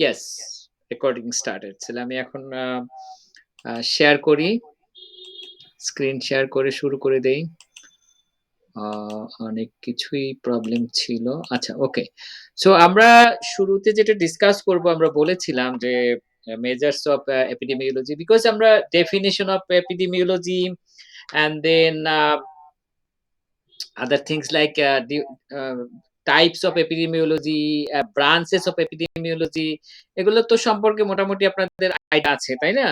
Yes, recording started. তাহলে আমি এখন শেয়ার করি, স্ক্রিন শেয়ার করে শুরু করে দেই। অনেক কিছুই প্রবলেম ছিল। আচ্ছা, ওকে। সো আমরা শুরুতে যেটা ডিসকাস করব, আমরা বলেছিলাম যে মেজার্স অফ এপিডেমিওলজি, বিকজ আমরা definition of epidemiology and then other things like types of epidemiology, branches of epidemiology, এগুলো তো সম্পর্কে মোটামুটি আপনাদের আইডিয়া আছে, তাই না?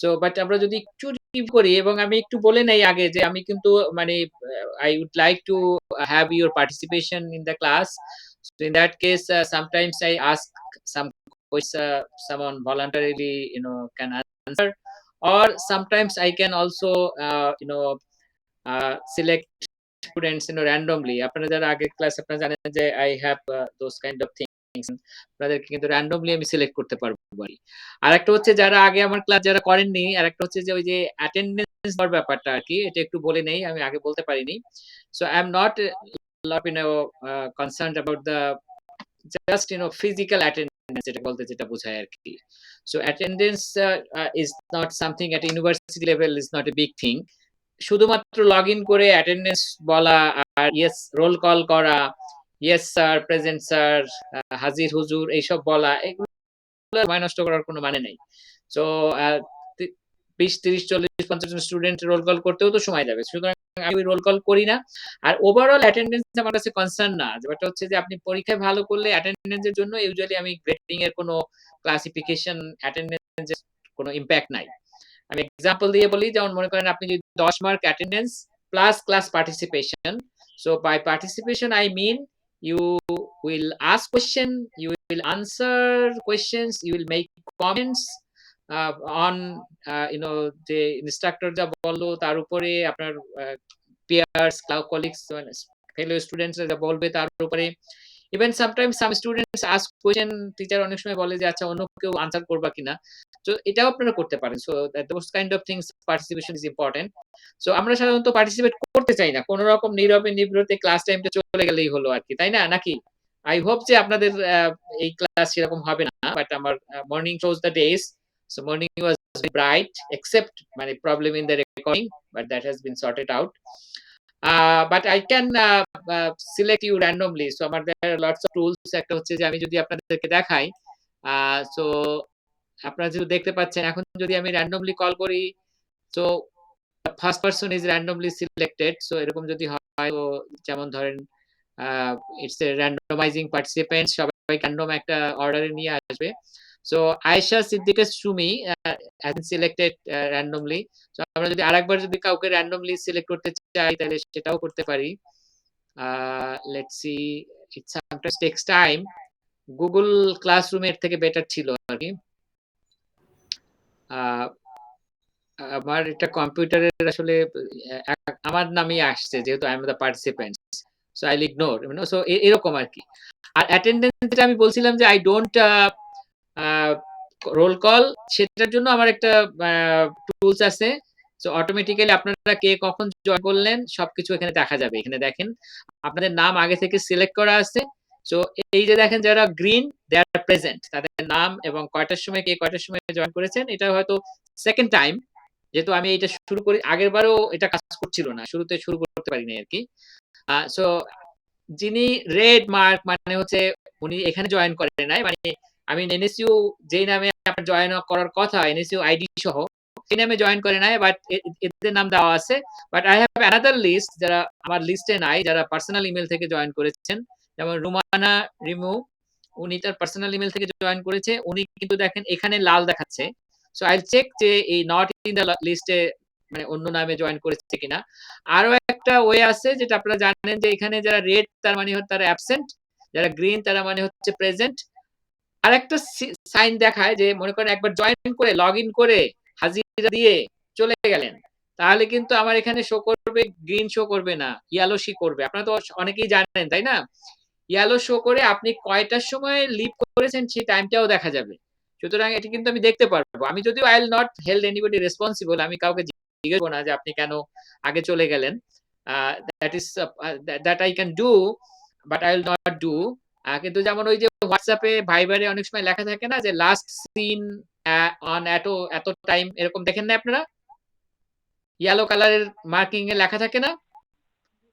সো বাট আমরা যদি একটু রিভিউ করি, এবং আমি একটু বলে নেই আগে যে আমি কিন্তু মানে I would like to have your participation in the class. So in that case, sometimes I ask some questions, someone voluntarily, can answer, or sometimes I can also, select students, randomly. আপনারা যারা আগের class আপনারা জানেন যে I have those kind of things. আপনাদেরকে কিন্তু randomly আমি select করতে পারবো আরকি। আরেকটা হচ্ছে যারা আগে আমার ক্লাস যারা করেননি, আরেকটা হচ্ছে যে ওই যে অ্যাটেন্ডেন্স দেওয়ার ব্যাপারটা আরকি, এটা একটু বলে নেই, আমি আগে বলতে পারিনি। So I am not concerned about the just physical attendance, যেটা বোঝায় আরকি। So attendance is not something at university level, is not a big thing. শুধুমাত্র লগইন করে অ্যাটেন্ডেন্স বলা আর ইয়েস রোল কল করা, ইয়েস স্যার, প্রেজেন্ট স্যার, হাজির হুজুর এইসব বলা, এগুলো সময় নষ্ট করার কোনো মানে নেই। সো 20, 30, 40, 50 জন স্টুডেন্ট রোল কল করতেও তো সময় যাবে। সুতরাং আমি ওই রোল কল করি না। আর ওভারঅল অ্যাটেন্ডেন্স আমার কাছে কনসার্ন না। যেটা হচ্ছে যে আপনি পরীক্ষায় ভালো করলে অ্যাটেন্ডেন্স এর জন্য ইউজুয়ালি আমি গ্রেডিং এর কোনো ক্লাসিফিকেশন, অ্যাটেন্ডেন্স এর কোনো ইমপ্যাক্ট নাই। আমি এক্সাম্পল দিয়ে বলি, যেমন মনে করেন আপনি যদি 10 mark attendance plus class participation. So by participation I mean you will ask question, you will answer questions, you will make comments on যে ইনস্ট্রাক্টর যা বললো তার উপরে, আপনার peers, colleagues, fellow students যা বলবে তার উপরে। Even sometimes some students ask question, teacher অনেক সময় বলে যে আচ্ছা অন্য কেউ আনসার করবা কিনা। তো এটাও আপনারা করতে পারেন। So those kind of things, participation is important. So আমরা সাধারণত পার্টিসিপেট করতে চাই না, কোন রকম নীরবে নিভৃতে ক্লাস টাইমটা চলে গেলেই হলো আর কি, তাই না? নাকি আই হোপ যে আপনাদের এই ক্লাস সেরকম হবে না, বাট আমার morning shows the days. So morning was bright except মানে problem in the recording, but that has been sorted out. But I can select you randomly. So আমার there are lots of tools. একটা হচ্ছে যে আমি যদি আপনাদেরকে দেখাই, so আপনারা যদি দেখতে পাচ্ছেন, এখন যদি আমি randomly কল করি, so the first person is randomly selected. So এরকম যদি হয়, তো যেমন ধরেন it's a randomizing participants, সবাই random একটা অর্ডারে নিয়ে আসবে। So Ayesha Siddika Sumi has been selected randomly. So আমরা যদি আরেকবার যদি কাউকে randomly সিলেক্ট করতে চাই, তাহলে সেটাও করতে পারি। let's see, it sometimes takes time. Google classroom এর থেকে বেটার ছিল আর কি। আমার এটা কম্পিউটারের আসলে আমার নামই আসছে, যেহেতু I am the participant, so I will ignore, so এরকম আর কি। আর অ্যাটেন্ডেন্স যেটা আমি বলছিলাম যে আই ডোন্ট রোল কল, সেটার জন্য আমার একটা টুলস আছে। সো অটোমেটিক্যালি আপনারা কে কখন জয়েন করলেন সবকিছু এখানে দেখা যাবে। এখানে দেখেন আপনাদের নাম আগে থেকে সিলেক্ট করা আছে। সো এই যে দেখেন যারা গ্রিন, দে আর প্রেজেন্ট, তাদের নাম এবং কয়টার সময় কে কয়টার সময় জয়েন করেছেন। এটা হয়তো সেকেন্ড টাইম, যেহেতু আমি এটা শুরু করি, আগের বারও এটা কাজ করছিল না, শুরুতে শুরু করতে পারিনি আর কি। সো যিনি রেড মার্ক মানে হচ্ছে উনি এখানে জয়েন করেন নাই, মানে আমি এনএসইউ যেই নামে আপনার জয়েন করার কথা, এনএসইউ আইডি সহ সেই নামে জয়েন করে নাই, বাট এদের নাম দেওয়া আছে। But I have another list, যারা আমার লিস্টে নাই, যারা পার্সোনাল ইমেল থেকে জয়েন করেছেন, যেমন রুমানা রিমু, উনি তার পার্সোনাল ইমেল থেকে জয়েন করেছে, উনি কিন্তু দেখেন এখানে লাল দেখাচ্ছে। সো আই চেক যে এই নট ইন দ্য লিস্টে মানে অন্য নামে জয়েন করেছে কিনা। আরো একটা ওয়ে আছে যেটা আপনারা জানেন, যে এখানে যারা রেড তার মানে হচ্ছে তারা অ্যাবসেন্ট, যারা গ্রিন তারা মানে হচ্ছে প্রেজেন্ট। আরেকটা সাইন দেখায় যে মনে করেন একবার জয়েন করে লগ ইন করে হাজিরা দিয়ে চলে গেলেন, তাহলে কিন্তু আমার এখানে শো করবে, গ্রিন শো করবে না, ইয়েলো শো করবে। আপনারা তো অনেকেই জানেন, তাই না? ইয়েলো শো করে আপনি কয়টার সময় লিভ করেছেন সেই টাইমটাও দেখা যাবে। সুতরাং এটি কিন্তু আমি দেখতে পারবো। আমি যদিও I will not held anybody responsible, আমি কাউকে জিজ্ঞেস করব না যে আপনি কেন আগে চলে গেলেন। That is that I can do, but I will not do. কিন্তু যেমন ওই যে হোয়াটসঅ্যাপে ভাইবারে অনেক সময় লেখা থাকে না যে লাস্ট সিন অন এত এত টাইম, এরকম দেখেন না আপনারা? ইয়েলো কালারের মার্কিং এ লেখা থাকে না?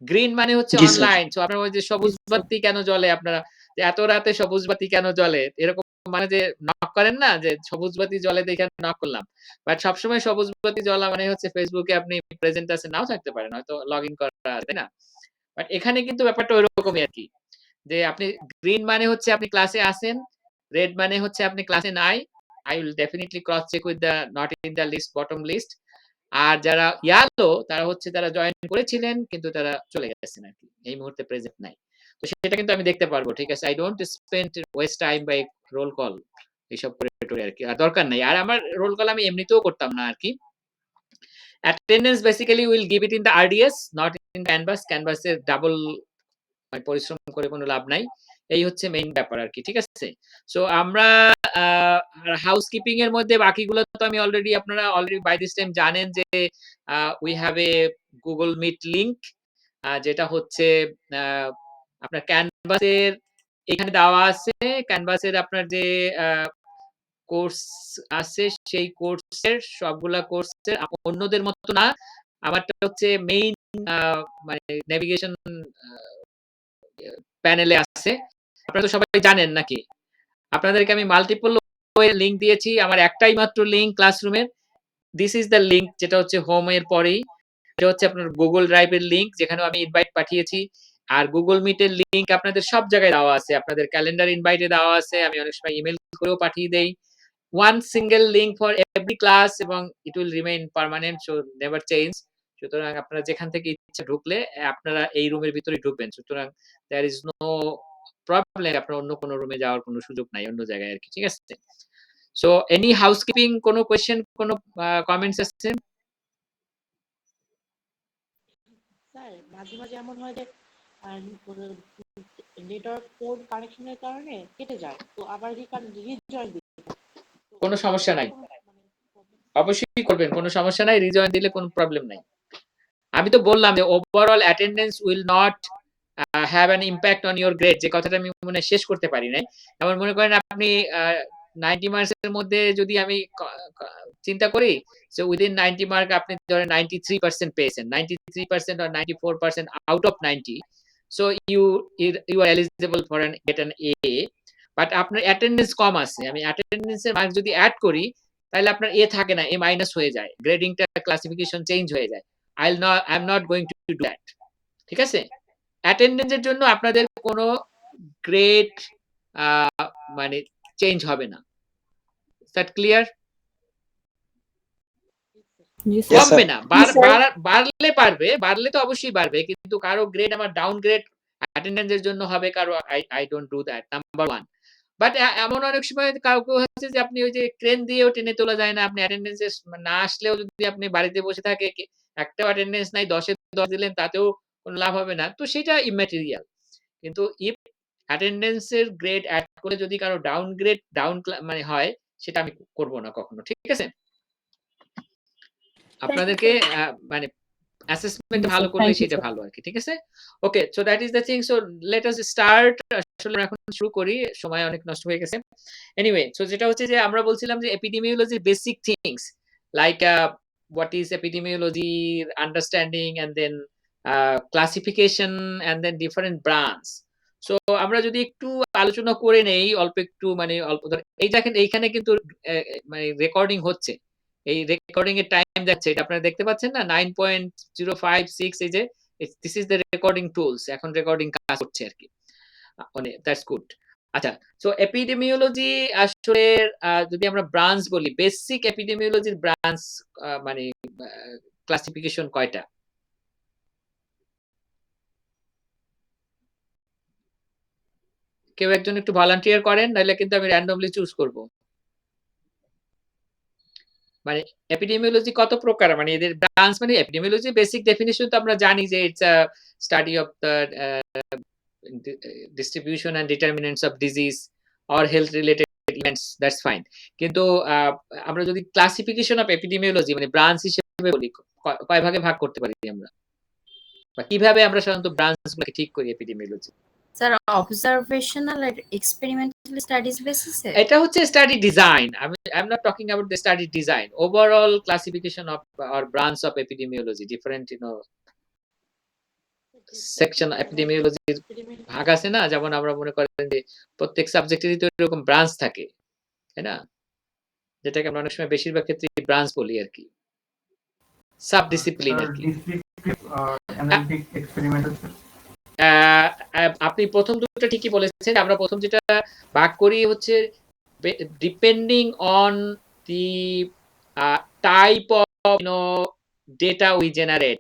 গ্রিন মানে হচ্ছে জি স্যার। অনলাইন। সো আপনার ওই যে সবুজ বাতি কেন জ্বলে, আপনারা যে এত রাতে সবুজ বাতি কেন জ্বলে, এরকম মানে যে নক করেন না যে সবুজ বাতি জ্বলে দেখে নক করলাম। বাট সবসময় সবুজ বাতি জ্বলা মানে হচ্ছে ফেসবুকে আপনি প্রেজেন্ট আছেন, নাও থাকতে পারেন, হয়তো লগ ইন করা আছে, তাই না? বাট এখানে কিন্তু ব্যাপারটা ওইরকমই আরকি। যে আপনি গ্রিন মানে হচ্ছে আপনি ক্লাসে আছেন, রেড মানে হচ্ছে আপনি ক্লাসে নাই। I will definitely cross check with the not in the list bottom list. আর যারা ইয়ালো তারা হচ্ছে তারা জয়েন করেছিলেন কিন্তু তারা চলে গেছেন আরকি। এই মুহূর্তে প্রেজেন্ট নাই। তো সেটা কিন্তু আমি দেখতে পারবো। ঠিক আছে? I don't spend waste time by roll call এসব করে টরে আরকি। আর দরকার নাই। আর আমার রোল কল আমি এমনিতেও করতাম না আরকি। Attendance basically will give it in the RDS, not in Canvas. Canvas এর ডাবল মানে পরিশ্রম করে কোনো লাভ নাই। এই হচ্ছে মেইন ব্যাপার আরকি। ঠিক আছে? সো আমরা আ হাউসকিপিং এর মধ্যে বাকিগুলো তো আমি অলরেডি, আপনারা অলরেডি বাই দিস টাইম জানেন যে we have a Google Meet link, যেটা হচ্ছে আ আপনার Canvas এর এখানে দেওয়া আছে। Canvas এর আপনার যে আ কোর্স আছে সেই কোর্সের সবগুলা কোর্সের অন্যদের মতো না। আমারটা হচ্ছে মেইন আ মানে নেভিগেশন আ প্যানেলে আছে। আপনারা তো সবাই জানেন নাকি? আপনাদেরকে আমি মাল্টিপল ওয়ে লিংক দিয়েছি। আমার একটাই মাত্র লিংক ক্লাসরুমের। দিস ইস দ্য লিংক, যেটা হচ্ছে হোম এর পরেই। এটা হচ্ছে আপনার Google Drive এর লিংক, যেখানেও আমি ইনভাইট পাঠিয়েছি। আর Google Meet এর লিংক আপনাদের সব জায়গায় দেওয়া আছে। আপনাদের ক্যালেন্ডার ইনভাইট এ দেওয়া আছে। আমি অনেক সময় ইমেইল করেও পাঠিয়ে দেই। One single link for every class এবং it will remain permanent, so never change. সুতরাং আপনারা যেখান থেকে ইচ্ছা ঢুকলে আপনারা এই রুমের ভিতরেই ঢুকবেন। সুতরাং there is no problem, আপনার অন্য কোনো রুমে যাওয়ার কোনো সুযোগ নাই, অন্য জায়গায় আরকি। ঠিক আছে? সো এনি হাউসকিপিং, কোনো কোয়েশ্চেন, কোনো কমেন্টস আছে? স্যার মাঝে মাঝে এমন হয় যে নেটওয়ার্ক ফোন কানেকশনের কারণে কেটে যায়, তো আবার রিজয়েন দিতে হয়। তো কোনো সমস্যা এটার নাই। কোনো মানে problem? অবশ্যই করবেন, কোনো সমস্যা নাই। রিজয়েন দিলে কোনো প্রবলেম নাই। আমি তো বললাম যে overall attendance will not have an impact on your grade, যে কথাটা আমি মনে হয় শেষ করতে পারি নাই। যেমন মনে করেন আপনি 90 মার্কসের মধ্যে যদি আমি চিন্তা করি যে উইদিন 90 মার্ক আপনি ধরেন 93% পেয়েছেন, 93% or 94% out of 90, so you you are eligible for an get an A. But আপনার অ্যাটেন্ডেন্স কম আছে, আমি অ্যাটেন্ডেন্সের মার্ক যদি এড করি তাহলে আপনার এ থাকে না, এ মাইনাস হয়ে যায়, গ্রেডিংটা ক্লাসিফিকেশন চেঞ্জ হয়ে যায়। I'm not going to do that. ঠিক আছে? অ্যাটেন্ডেন্স এর জন্য আপনাদের কোনো গ্রেড আ মানে চেঞ্জ হবে না। ইস that clear? G sir. Yes sir. কমবে না। বাড়লে পারবে, বাড়লে তো অবশ্যই বাড়বে। কিন্তু কারো গ্রেড আমার ডাউন গ্রেড অ্যাটেন্ডেন্স এর জন্য হবে, কারো I don't do that. Number 1. But এমন অনেক সময় কাউকে হচ্ছে যে আপনি ওই যে ক্রেন দিয়েও টেনে তোলা যায় না। আপনি অ্যাটেন্ডেন্স এ না আসলেও যদি আপনি বাড়িতে বসে থাকে, একটাও অ্যাটেন্ডেন্স নাই, 10 এ 10 দিলেন, তাতেও কোনো লাভ হবে না। তো সেটা ইম্যাটেরিয়াল। কিন্তু ইফ অ্যাটেন্ডেন্স এর গ্রেড এড করে যদি কারো ডাউন গ্রেড মানে হয়, সেটা আমি করব না কখনো। ঠিক আছে? আপনাদেরকে মানে অ্যাসেসমেন্ট জি ভালো স্যার। করলে থ্যাংক ইউ সেটা স্যার। ভালো আরকি। ঠিক আছে? Okay, so that is the thing. So let us start. আসলে আমরা এখন শুরু করি। সময় অনেক নষ্ট হয়ে গেছে। এনিওয়ে, সো যেটা হচ্ছে যে আমরা বলছিলাম যে এপিডেমিওলজির basic things like what is epidemiology, understanding, and then classification, and then different branch. So আমরা যদি একটু আলোচনা করে নেই অল্প একটু, মানে অল্প এই দেখেন এইখানে কিন্তু মানে রেকর্ডিং হচ্ছে। এই রেকর্ডিং এর টাইম যাচ্ছে, এটা আপনারা দেখতে পাচ্ছেন না? 9.056, এই যে this is the recording tools. এখন রেকর্ডিং কাজ করছে আরকি। মানে দ্যাটস গুড। আচ্ছা, সো এপিডেমিওলজি আসলে যদি আমরা ব্রাঞ্চ বলি, বেসিক এপিডেমিওলজির ব্রাঞ্চ মানে আ ক্লাসিফিকেশন কয়টা? কেউ একজন একটু ভলান্টিয়ার করেন, নাইলে কিন্তু আমি র‍্যান্ডমলি চুজ করব। মানে এপিডেমিওলজি কত প্রকার? মানে এদের ব্রাঞ্চ, মানে এপিডেমিওলজি বেসিক ডেফিনিশন তো আমরা জানি যে it's a study of the distribution and determinants of disease or health related events, that's fine. কিন্তু আমরা যদি ক্লাসিফিকেশন অফ এপিডেমিওলজি মানে ব্রাঞ্চ হিসেবে বলি, কয় ভাগে ভাগ করতে পারি আমরা? বা কিভাবে আমরা সাধারণত ব্রাঞ্চ গুলোকে ঠিক করি এপিডেমিওলজি? স্যার অবজারভেশনাল আর এক্সপেরিমেন্টাল স্টাডিজ বেসিসে এটা হচ্ছে study design. I am not talking about the study design, overall classification of or branch of epidemiology, different section এপিডেমিওলজির ভাগ আছে না, যেমন আমরা মনে করেন যে প্রত্যেক সাবজেক্টেরই তো এরকম ব্রাঞ্চ থাকে, তাই না, যেটাকে আমরা অনেক সময় বেশিরভাগ ক্ষেত্রে ব্রাঞ্চ বলি আর কি, সাব ডিসিপ্লিন আর কি। আপনি প্রথম দুটো ঠিকই বলেছেন। আমরা প্রথম যেটা ভাগ করি হচ্ছে depending on the type of data we generate,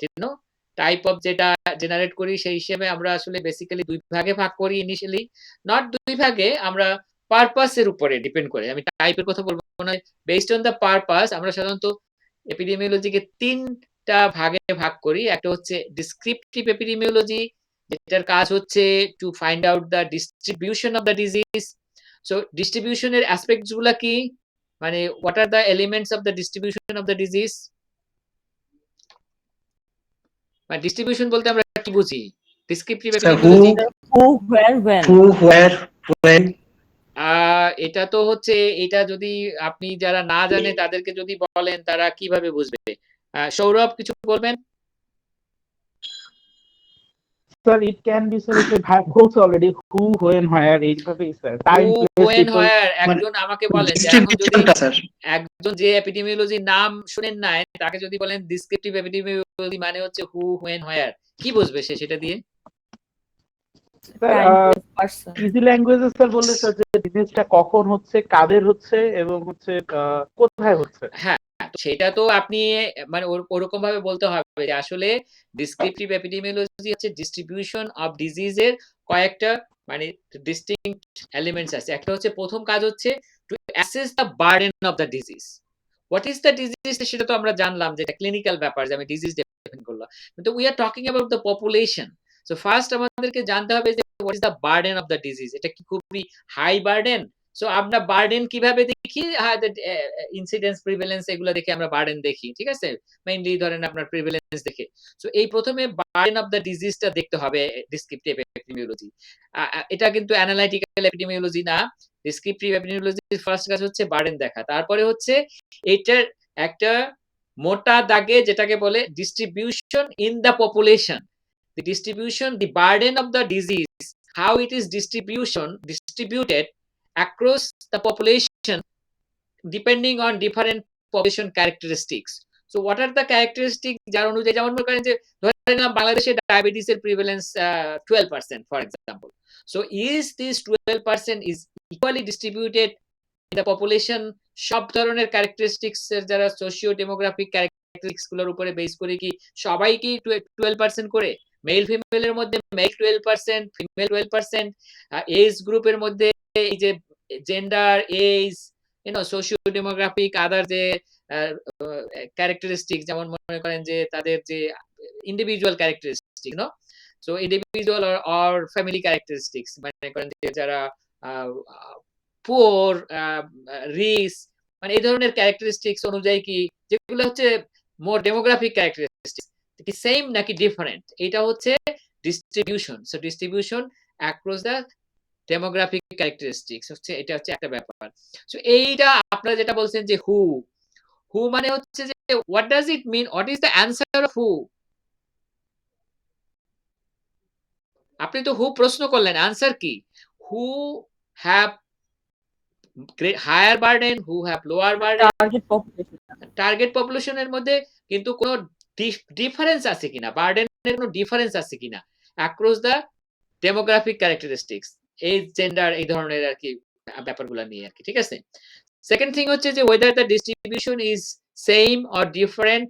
type of যেটা জেনারেট করি সেই হিসেবে আমরা আসলে বেসিক্যালি দুই ভাগে ভাগ করি ইনিশিয়ালি, নট দুই ভাগে, আমরা পারপাসের উপরে ডিপেন্ড করে। আমি টাইপের কথা বলবো না, বেসড অন দ্য পারপাস আমরা সাধারণত এপিডেমিওলজিকে তিনটা ভাগে ভাগ করি। একটা হচ্ছে ডিসক্রিপটিভ এপিডেমিওলজি, যেটার কাজ হচ্ছে to find out the distribution of the disease. So ডিস্ট্রিবিউশনের অ্যাসপেক্টস গুলা কি, মানে what are the elements of the distribution of the disease. মানে ডিস্ট্রিবিউশন বলতে আমরা কি বুঝি? Descriptive epidemiology who, where, when. এটা তো হচ্ছে, এটা যদি আপনি যারা না জানে তাদেরকে যদি বলেন তারা কিভাবে বুঝবে? সৌরভ কিছু বলবেন? Sir, it can be, sir, if it holds already who, when, where, এইভাবেই sir, time, Who, place, when, people. where, একজন আমাকে বলেন যে এখন যদি একজন যে এপিডেমিওলজির নাম শুনেন নাই তাকে যদি বলেন ডিসক্রিপটিভ এপিডেমিওলজি মানে হচ্ছে হু, when, where, কি বুঝবে সে সেটা দিয়ে? স্যার ইজি ল্যাঙ্গুয়েজে স্যার বললে স্যার যে ডিজিজটা কখন হচ্ছে, কাদের হচ্ছে এবং হচ্ছে কোথায় হচ্ছে। হ্যাঁ, সেটা তো আপনি মানে ওরকম ভাবে বলতে হবে যে আসলে ডিসক্রিপটিভ এপিডেমিওলজি হচ্ছে ডিস্ট্রিবিউশন অফ ডিজিজের কয়েকটা মানে ডিস্টিংক্ট এলিমেন্টস আছে। একটা হচ্ছে প্রথম কাজ হচ্ছে to assess the burden of the disease. What is the disease সেটা তো আমরা জানলাম, যেটা ক্লিনিক্যাল ব্যাপার, যে আমি ডিজিজ ডিফাইন করলাম, কিন্তু we are talking about the population. So first আমাদেরকে জানতে হবে যে what is the burden of the disease, এটা কি খুবই হাই বার্ডেন? সো আমরা বার্ডেন কিভাবে দেখি? ইনসিডেন্স, প্রিভ্যালেন্স এগুলো দেখে আমরা বার্ডেন দেখি, ঠিক আছে, মেইনলি ধরেন আপনার প্রিভ্যালেন্স দেখে। সো এই প্রথমে বার্ডেন অফ দ্য ডিজিজটা দেখতে হবে ডিসক্রিপটিভ এপিডেমিওলজি। এটা কিন্তু অ্যানালাইটিক্যাল এপিডেমিওলজি না। ডিসক্রিপটিভ এপিডেমিওলজির ফার্স্ট কাজ হচ্ছে বার্ডেন দেখা, তারপরে হচ্ছে এটার একটা মোটা দাগে যেটাকে বলে distribution in the population, the distribution, the burden of the disease, how it is distributed across the population depending on different population characteristics. So what are the characteristics যার অনুযায়ী, যেমন মনে করেন যে ধরে নিলাম বাংলাদেশে ডায়াবেটিসের prevalence 12% for example. So is this 12% is equally distributed in the population? সব ধরনের ক্যারেক্টারিস্টিক্স এর যারা সোশিও ডেমোগ্রাফিক ক্যারেক্টারিস্টিক্স গুলোর উপরে বেস করে কি সবাই কি 12% করে? মেল ফিমেলের মধ্যে মেল 12%, ফিমেল 12%, এজ গ্রুপের মধ্যে এই যে জেন্ডার, এজ, সোশিও ডেমোগ্রাফিক আদার যে ক্যারেক্টারিস্টিক্স, যেমন মনে করেন যে তাদের যে individual characteristic, so individual or family characteristics, মানে করেন যে যারা পুয়ার, রিচ, মানে এই ধরনের ক্যারেক্টারিস্টিক্স অনুযায়ী কি, যেগুলো হচ্ছে মোর ডেমোগ্রাফিক ক্যারেক্টারিস্টিক্স, কি সেম নাকি ডিফারেন্ট, এটা হচ্ছে distribution. So distribution across the demographic characteristics হচ্ছে, এটা হচ্ছে একটা ব্যাপার। সো এইটা আপনারা যেটা বলছেন যে হু, হু মানে হচ্ছে যে what does it mean, what is the answer of who? আপনি তো হু প্রশ্ন করলেন, অ্যান্সার কি? Who have higher burden, who have lower burden, target পপুলেশনের মধ্যে কিন্তু কোনো ডিফারেন্স আছে কিনা, বার্ডেনের কোনো ডিফারেন্স আছে কিনা across the demographic characteristics, age, gender, এই ধরনের আর কি ব্যাপারগুলো নিয়ে আর কি, ঠিক আছে। সেকেন্ড থিং হচ্ছে যে whether the distribution is same or different,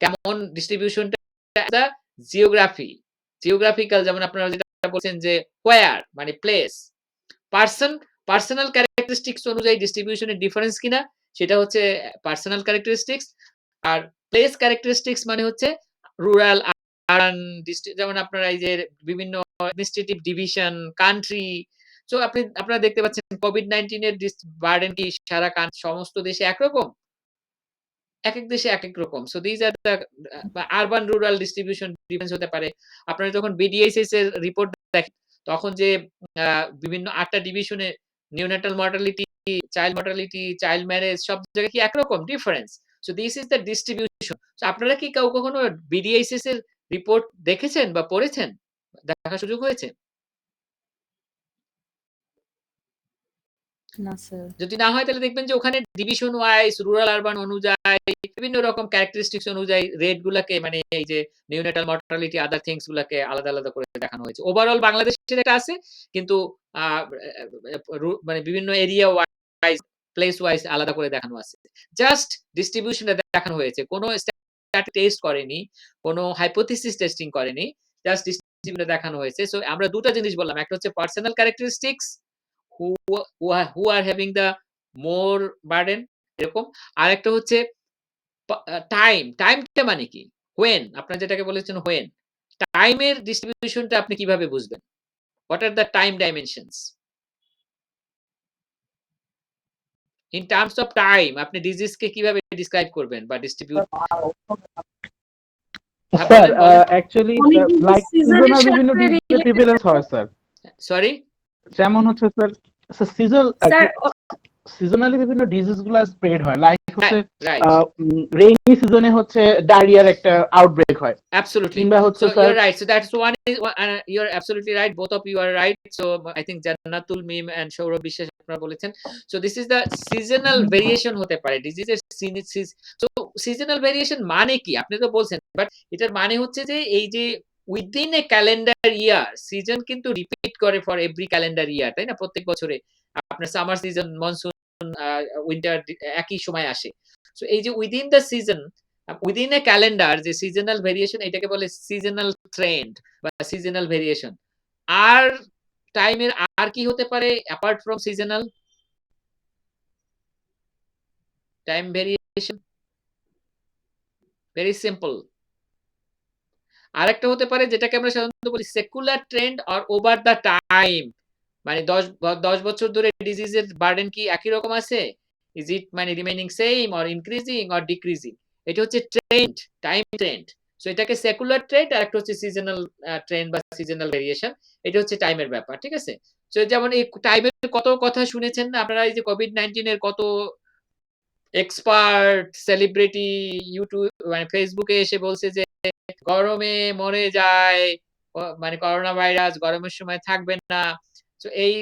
কেমন ডিস্ট্রিবিউশনটা, দ্য জিওগ্রাফি, জিওগ্রাফিক্যাল, যেমন আপনারা যেটা বলছেন যে হোয়ার মানে প্লেস, পার্সন, পার্সোনাল ক্যারেক্টারিস্টিক্স অনুযায়ী ডিস্ট্রিবিউশনের ডিফারেন্স কিনা, সেটা হচ্ছে পার্সোনাল ক্যারেক্টারিস্টিক্স। আর প্লেস ক্যারেক্টারিস্টিক্স মানে হচ্ছে রুরাল, আরবান, যেমন আপনারা এই যে বিভিন্ন অ্যাডমিনিস্ট্রেটিভ ডিভিশন, কান্ট্রি। সো আপনারা দেখতে পাচ্ছেন কোভিড-19 এর বার্ডেন কি সারা সমস্ত দেশে একরকম? একেক দেশে একেক রকম। So this are the urban rural distribution difference হতে পারে। আপনারা যখন বিডিএসএস এর রিপোর্ট দেখেন, তখন যে বিভিন্ন 8টা ডিভিশনে নিওনাটাল মর্টালিটি, চাইল্ড ম্যারেজ সব জায়গায় কি একরকম difference? So this is the distribution. So আপনারা কি কেউ কখনো বিডিএইচএস এর রিপোর্ট দেখেছেন বা পড়েছেন? দেখার সুযোগ হয়েছে? না স্যার। যদি না হয় তাহলে দেখবেন যে ওখানে ডিভিশন ওয়াইজ রুরাল আরবান অনুযায়ী বিভিন্ন রকম ক্যারেক্টারিস্টিক্স অনুযায়ী রেট গুলাকে মানে এই যে নিওনেটাল মর্টালিটি আদার থিংস গুলাকে আলাদা আলাদা করে দেখানো হয়েছে। ওভারঅল বাংলাদেশের এটা আছে কিন্তু মানে বিভিন্ন এরিয়া ওয়াইজ প্লেস ওয়াইজ আলাদা করে দেখানো আছে। জাস্ট ডিস্ট্রিবিউশনটা দেখানো হয়েছে। কোনো স্ট্যাটিক টেস্ট করেনি, কোনো হাইপোথিসিস টেস্টিং করেনি। জাস্ট ডিস্ট্রিবিউশনটা দেখানো হয়েছে। সো আমরা দুটা জিনিস বললাম। একটা হচ্ছে personal characteristics who are having the more burden এরকম। আরেকটা হচ্ছে টাইমটা মানে কি? when আপনারা যেটাকে বলেছেন when টাইমের ডিস্ট্রিবিউশনটা আপনি কিভাবে বুঝবেন? what are the time dimensions? in terms of time আপনি ডিজিজ কে কিভাবে ডিসক্রাইব করবেন বা ডিস্ট্রিবিউট স্যার বলেন বলেন অ্যাকচুয়ালি লাইক সিজনাল বিভিন্ন ডিজিজের প্রিভ্যালেন্স হয় স্যার। সরি যেমন হচ্ছে স্যার সিজনালি বিভিন্ন ডিজিজ গুলা স্প্রেড হয়, লাইক হচ্ছে রাইট রেইনি সিজনে হচ্ছে ডায়রিয়ার একটা আউটব্রেক হয়। Absolutely. কিংবা হচ্ছে So sir you're right. So that's one is you're absolutely right. Both of you are right. So I think Jannatul Mim and Saurabh বিশ্বাস আপনারা বলেছেন. So this is the seasonal variation হতে পারে. Diseases so seasonal variation মানে কি? আপনি তো বলছেন বাট এটার মানে হচ্ছে যে এই যে within a calendar year season কিন্তু রিপিট করে ফর এভরি ক্যালেন্ডার ইয়ার, তাই না? প্রত্যেক বছরে আপনার সামার সিজন, মনসুন, উইন্টার একই সময় আসে। সো এই যে within the season within a calendar যে সিজনাল ভেরিয়েশন এটাকে বলে সিজনাল ট্রেন্ড বা সিজনাল ভেরিয়েশন। আর টাইমের আর কি হতে পারে apart from seasonal time variation? Very simple. আরেকটা হতে পারে যেটাকে আমরা সাধারণত বলি secular trend or over the time, মানে 10 বছর ধরে ডিজিজের বার্ডেন কি একই রকম আছে? ইজ ইট মানে remaining same or increasing or decreasing? এটা হচ্ছে ট্রেন্ড, টাইম ট্রেন্ড। সো এটাকে সেকুলার ট্রেন্ড আর একটা হচ্ছে সিজনাল ট্রেন্ড বা সিজনাল ভেরিয়েশন। এটা হচ্ছে টাইমের ব্যাপার, ঠিক আছে? সো যেমন এই টাইমের কত কথা শুনেছেন না আপনারা, এই যে কোভিড-19 এর কত এক্সপার্ট সেলিব্রিটি ইউটিউব মানে ফেসবুকে এসে বলছে যে গরমে মরে যায়, মানে করোনা ভাইরাস গরমের সময় থাকবে না। তো এই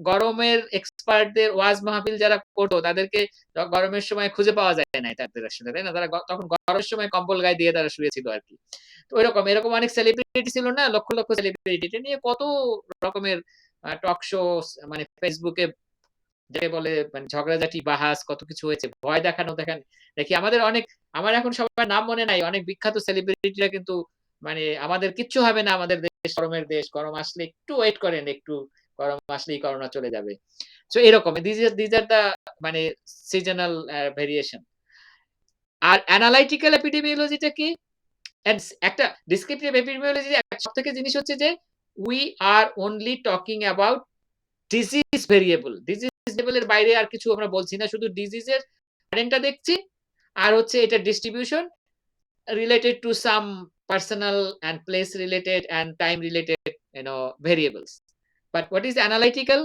গরমের এক্সপার্টদের ওয়াজ মাহফিল যারা করতো তাদেরকে গরমের সময় খুঁজে পাওয়া যায় না তাদের আসলে, তাই না? তারা তখন গরমের সময় কম্বল গায়ে দিয়ে তারা শুয়েছিল আর কি। তো এরকম অনেক সেলিব্রিটি ছিল না, লক্ষ লক্ষ সেলিব্রিটি, এটা নিয়ে কত রকমের টক শো মানে ফেসবুকে যাকে বলে মানে ঝগড়াঝাটি বাহাস কত কিছু হয়েছে, ভয় দেখানো দেখি আমাদের অনেক, আমার এখন সবার নাম মনে নাই, অনেক বিখ্যাত সেলিব্রিটিরা কিন্তু মানে আমাদের কিচ্ছু হবে না, আমাদের দেশ গরমের দেশ, গরম আসলে একটু ওয়েট করেন, একটু গরম আসলেই করোনা চলে যাবে। সো এরকম দিস আর দা মানে সিজনাল ভেরিয়েশন। আর অ্যানালাইটিক্যাল এপিডেমিওলজিটা কি? একটা ডিসক্রিপটিভ এপিডেমিওলজি সবথেকে জিনিস হচ্ছে যে we are only talking about disease variable. Disease ভেরিয়েবলের বাইরে আর কিছু আমরা বলছি না, শুধু ডিজিজের প্যাটার্নটা দেখছি আর হচ্ছে এটা distribution related to some personal and place related and time related variables. But what is analytical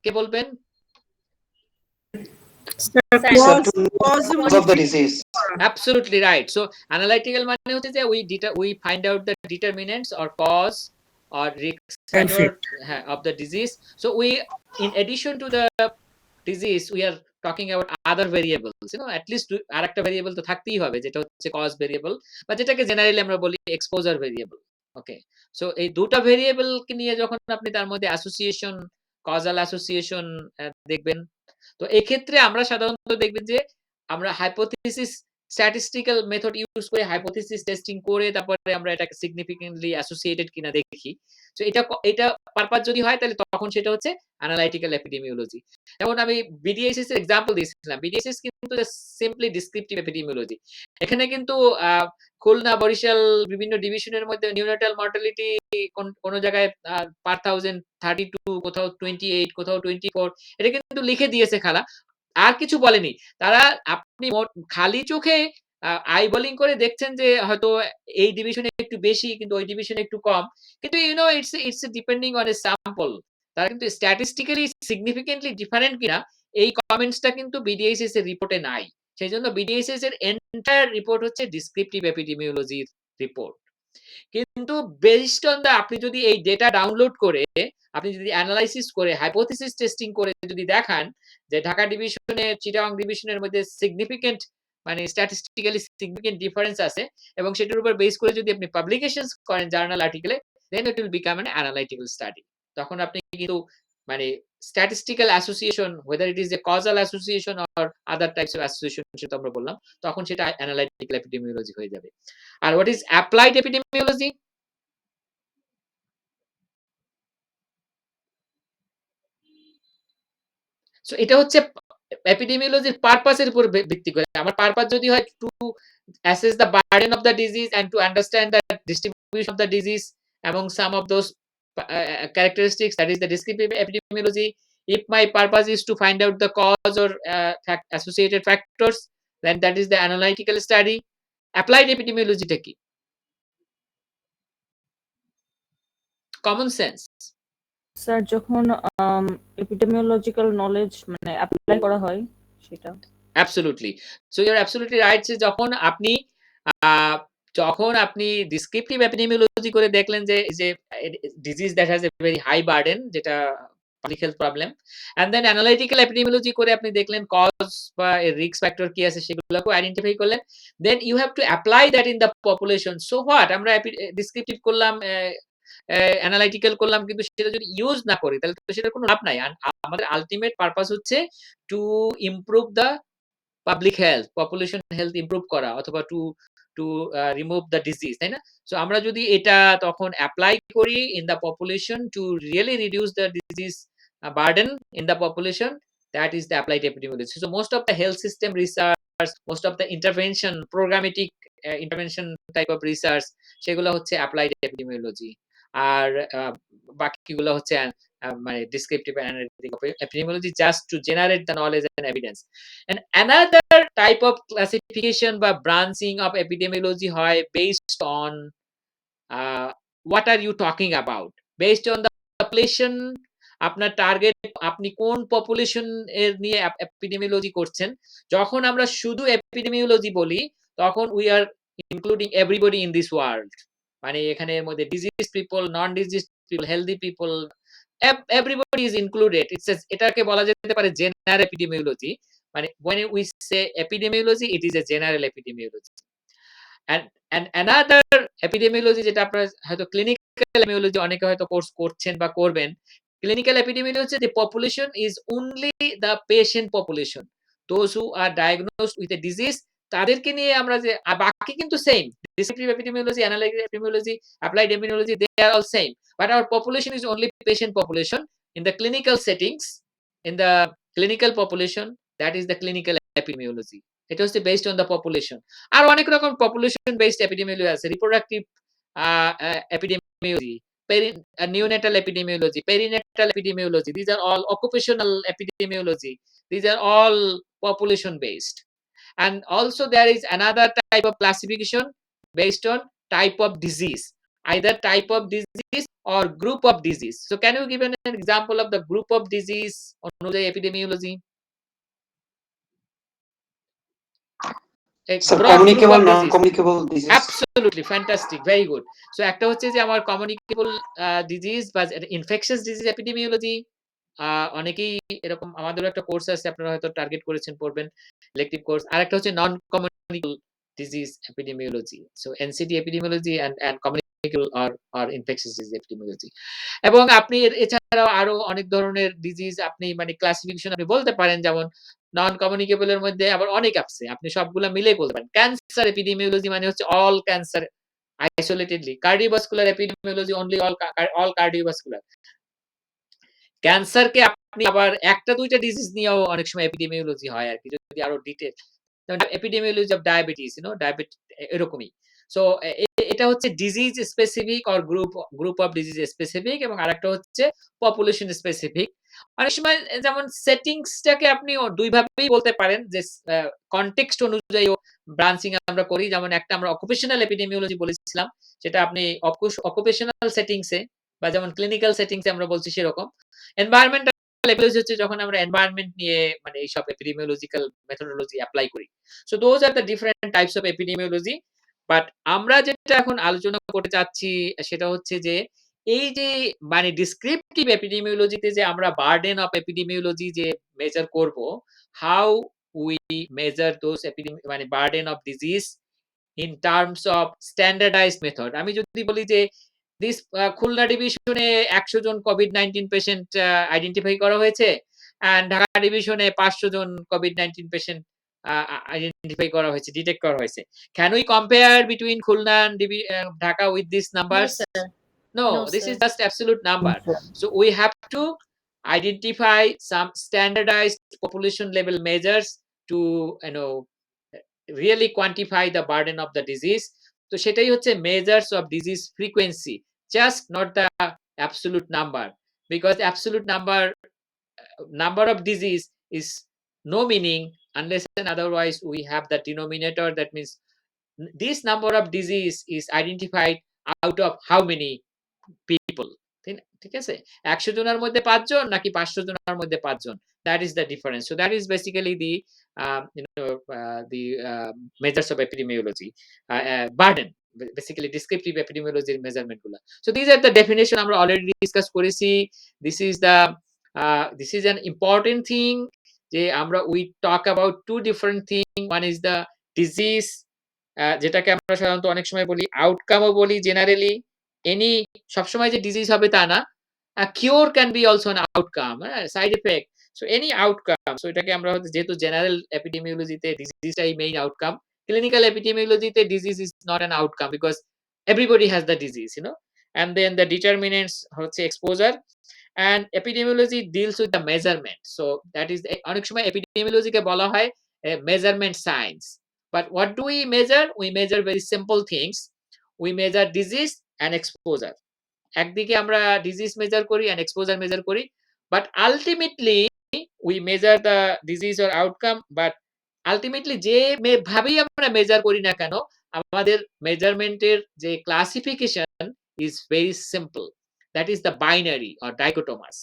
কে বলবেন? Cause of the disease. Absolutely right. So analytical মানে হচ্ছে যে we find out the determinants or cause or risk factor of the disease. So we, in addition to the disease, we are talking about other variables, at least আরেকটা variable তো থাকতেই হবে যেটা হচ্ছে cause variable বা যেটাকে generally আমরা বলি এক্সপোজার ভেরিয়েবল। ওকে, সো এই দুটো ভেরিয়েবল কে নিয়ে যখন আপনি তার মধ্যে অ্যাসোসিয়েশন, কজাল অ্যাসোসিয়েশন দেখবেন, তো এক্ষেত্রে আমরা সাধারণত দেখবেন যে আমরা হাইপোথিসিস স্ট্যাটিস্টিক্যাল মেথড ইউজ করে হাইপোথিসিস টেস্টিং করে তারপরে আমরা এটাকে সিগনিফিকেন্টলি অ্যাসোসিয়েটেড কিনা দেখি। তো এটা পারপাস যদি হয় তাহলে তখন সেটা হচ্ছে অ্যানালাইটিক্যাল এপিডেমিওলজি। যেমন আমি বিডিএসএস এর এক্সাম্পল দিয়েছিলাম, বিডিএসএস কিন্তু সিম্পলি ডিসক্রিপটিভ এপিডেমিওলজি। এখানে কিন্তু খুলনা, বরিশাল বিভিন্ন ডিভিশনের মধ্যে নিউনাটাল মর্টালিটি কোন জায়গায় পার 1000 32, কোথাও 28, কোথাও 24, এটা কিন্তু লিখে দিয়েছে খালা, আর কিছু বলেনি তারা। আপনি খালি চোখে আই বোলিং করে দেখছেন যে হয়তো এই ডিভিশনে একটু বেশি কিন্তু ওই ডিভিশনে একটু কম, কিন্তু it's depending on a sample. তারা কিন্তু স্ট্যাটিস্টিক্যালি সিগনিফিকেন্টলি ডিফারেন্ট কিনা এই কমেন্টসটা কিন্তু বিডিএসএস এর রিপোর্টে নাই। সেই জন্য বিডিএসএস এর এন্টায়ার রিপোর্ট হচ্ছে ডিসক্রিপটিভ এপিডেমিওলজির রিপোর্ট। কিন্তু বেসড অন আপনি যদি এই ডেটা ডাউনলোড করে আপনি যদি অ্যানালাইসিস করে হাইপোথিসিস টেস্টিং করে যদি দেখান যে ঢাকা ডিভিশনে চিটাগং ডিভিশনের মধ্যে সিগনিফিকেন্ট মানে স্ট্যাটিস্টিক্যালি সিগনিফিকেন্ট ডিফারেন্স আছে এবং সেটার উপর বেস করে যদি আপনি পাবলিকেশনস করেন জার্নাল আর্টিকেলে, then it will become an analytical study. তখন আপনি কিন্তু মানে statistical association, whether it is a causal association or other types of association সেটা আমরা বললাম, তখন সেটা analytical epidemiology হয়ে যাবে। আর what is applied epidemiology? So এটা হচ্ছে এপিডেমিওলজির পারপাসের উপর ভিত্তি করে। আমার পারপাস যদি হয় two assess the burden of the disease and to understand the distribution of the disease among some of those characteristics, that is the descriptive epidemiology. If my purpose is to find out the cause or associated factors, then that is the analytical study. Applied epidemiology টা কি? Common sense. Sir যখন epidemiological knowledge মানে apply করা হয় সেটা Absolutely. So you're absolutely right. যখন আপনি descriptive epidemiology করে দেখলেন যে disease that has a very high burden, যেটা public health problem, and then analytical epidemiology করে আপনি দেখলেন কজ বা রিস্ক ফ্যাক্টর কি আছে সেগুলোকে আইডেন্টিফাই করলেন, then you have to apply that in the population. So what, আমরা ডিসক্রিপটিভ করলাম, অ্যানালাইটিক্যাল করলাম, কিন্তু সেটা যদি ইউজ না করি তাহলে তো সেটার কোনো লাভ নাই। আমাদের আলটিমেট পারপাস হচ্ছে to improve the public health, population health improve করা, অথবা to to remove the disease, তাই না? সো আমরা যদি এটা তখন অ্যাপ্লাই করি in the population to really reduce the disease burden in the population, that is the applied epidemiology. So most of the health system research, most of the intervention, programmatic intervention type of research, সেগুলো হচ্ছে applied epidemiology। আর বাকিগুলো হচ্ছে মানে descriptive and analytical epidemiology, just to generate the knowledge and evidence. And another type of classification বা branching of epidemiology হয় based on what are you talking about, based on the population, আপনার target, আপনি কোন population এর নিয়ে epidemiology করছেন। যখন আমরা শুধু এপিডেমিওলজি বলি তখন we are including everybody in this world, মানে এখানে এর মধ্যে disease people, non disease people, healthy people, everybody is included. এটাকে বলা যেতে পারে জেনারেল এপিডেমিওলজি। মানে when we say epidemiology, it is a general epidemiology. And another epidemiology যেটা আপনারা হয়তো ক্লিনিক্যাল এপিডেমিওলজি অনেকে হয়তো কোর্স করছেন বা করবেন। ক্লিনিক্যাল এপিডেমিওলজি হচ্ছে the population is only the patient population, those who are diagnosed with a disease, তাদেরকে নিয়ে আমরা যে বাকি কিন্তু same, descriptive epidemiology, analytical epidemiology, applied epidemiology, they are all same, but our population is only patient population. In the clinical settings, in the clinical population, that is the clinical epidemiology. এটা হচ্ছে based on the population. আর অনেক রকম population based epidemiology আছে, reproductive epidemiology, neonatal epidemiology, perinatal epidemiology, these are all occupational epidemiology, these are all population based. And also there is another type of classification based on type of disease, either type of disease or group of disease. So can you give an example of the group of disease অনুযায়ী epidemiology? communicable, non-communicable disease. Absolutely fantastic, very good. So একটা হচ্ছে যে আমার communicable disease বা infectious disease epidemiology, অনেকেই এরকম, আমাদেরও একটা কোর্স আছে, আপনারা হয়তো টার্গেট করেছেন পড়বেন, ইলেকটিভ কোর্স। আর একটা হচ্ছে non communicable disease epidemiology, so NCD epidemiology and communicable or infectious disease epidemiology. এবং আপনি এছাড়াও আরো অনেক ধরনের ডিজিজ আপনি মানে ক্লাসিফিকেশন আপনি বলতে পারেন, যেমন নন কমিউনিকেবল এর মধ্যে আবার অনেক আছে, আপনি সবগুলা মিলেই বলতে পারেন। ক্যান্সার এপিডেমিওলজি মানে হচ্ছে all cancer isolatedly, cardiovascular epidemiology only all cardiovascular. ক্যান্সারকে আপনি আবার একটা দুইটা ডিজিজ নিয়েও অনেক সময় এপিডেমিওলজি হয় আর কি, যদি আরো ডিটেইল, যেমন এপিডেমিওলজি অফ ডায়াবেটিস, ডায়াবেটিস এরকমই। সো এটা হচ্ছে disease specific or group of disease specific, এবং আরেকটা হচ্ছে পপুলেশন স্পেসিফিক। অনেক সময় যেমন সেটিংসটাকে আপনি দুই ভাবেই বলতে পারেন, যে কনটেক্সট অনুযায়ী ব্রাঞ্চিং আমরা করি। যেমন একটা আমরা অকুপেশনাল এপিডেমিওলজি বলেছিলাম, সেটা আপনি অকুপেশনাল সেটিংসে বা যেমন ক্লিনিক্যাল সেটিংসে আমরা বলছি সেরকম। এনভায়রনমেন্টাল এপিডেমিওলজি হচ্ছে যখন আমরা এনভায়রনমেন্ট নিয়ে মানে এইসব এপিডেমিওলজিক্যাল মেথোডোলজি অ্যাপ্লাই করি। So those are the different types of epidemiology. But আমরা যেটা এখন আলোচনা করতে চাচ্ছি সেটা হচ্ছে যে এই যে মানে ডিসক্রিপটিভ এপিডেমিওলজিতে যে আমরা বার্ডেন অফ এপিডেমিওলজি যে মেজার করব, হাউ উই মেজার দোজ মানে burden of disease in terms of standardised method. আমি যদি বলি যে দিস খুলনা ডিভিশনে 100 জন কোভিড-19 পেশেন্ট আইডেন্টিফাই করা হয়েছে, এন্ড ঢাকা ডিভিশনে 500 জন কোভিড-19 পেশেন্ট আইডেন্টিফাই করা হয়েছে, ডিটেক্ট করা হয়েছে। Can we compare between Khulna and Dhaka with these No, numbers? sir. No, No, this sir. is just absolute number. So we have to identify some standardized population level measures to really quantify the burden of the disease. তো সেটাই হচ্ছে measures of disease frequency, just not the absolute number, because absolute number of disease is no meaning unless and otherwise we have the denominator. That means this number of disease is identified out of how many people. ঠিক আছে, 100 জনের মধ্যে 5 জন নাকি 500 জনের মধ্যে 5 জন, that is the difference. So that is basically the measures of epidemiology burden, basically descriptive epidemiology measurement গুলা. So these are the definition আমরা already discuss করেছি. This is an important thing যে আমরা we talk about two different thing. One is the disease, যেটাকে আমরা সাধারণত অনেক সময় বলি আউটকামও বলি জেনারেলি। এনি সবসময় যে ডিজিজ হবে তা না, cure can be also an outcome, side effect. So any outcome, so এটাকে আমরা হচ্ছে যেহেতু জেনারেল এপিডেমিওলজিতে ডিজিজটাই মেইন আউটকাম, ক্লিনিক্যাল এপিডেমিওলজিতে disease is not an outcome because everybody has the disease, and then the determinants হচ্ছে exposure, and epidemiology deals with the measurement. So that is, অনেক সময় এপিডেমিওলজিকে বলা হয় measurement science. But what do we measure? We measure very simple things. We measure disease and exposure. একদিকে আমরা disease measure করি and exposure measure করি, but ultimately we measure the disease or outcome. But ultimately যে ভাবেই আমরা measure করি না কেন, আমাদের মেজারমেন্টের যে classification is very simple. That is the binary or dichotomous.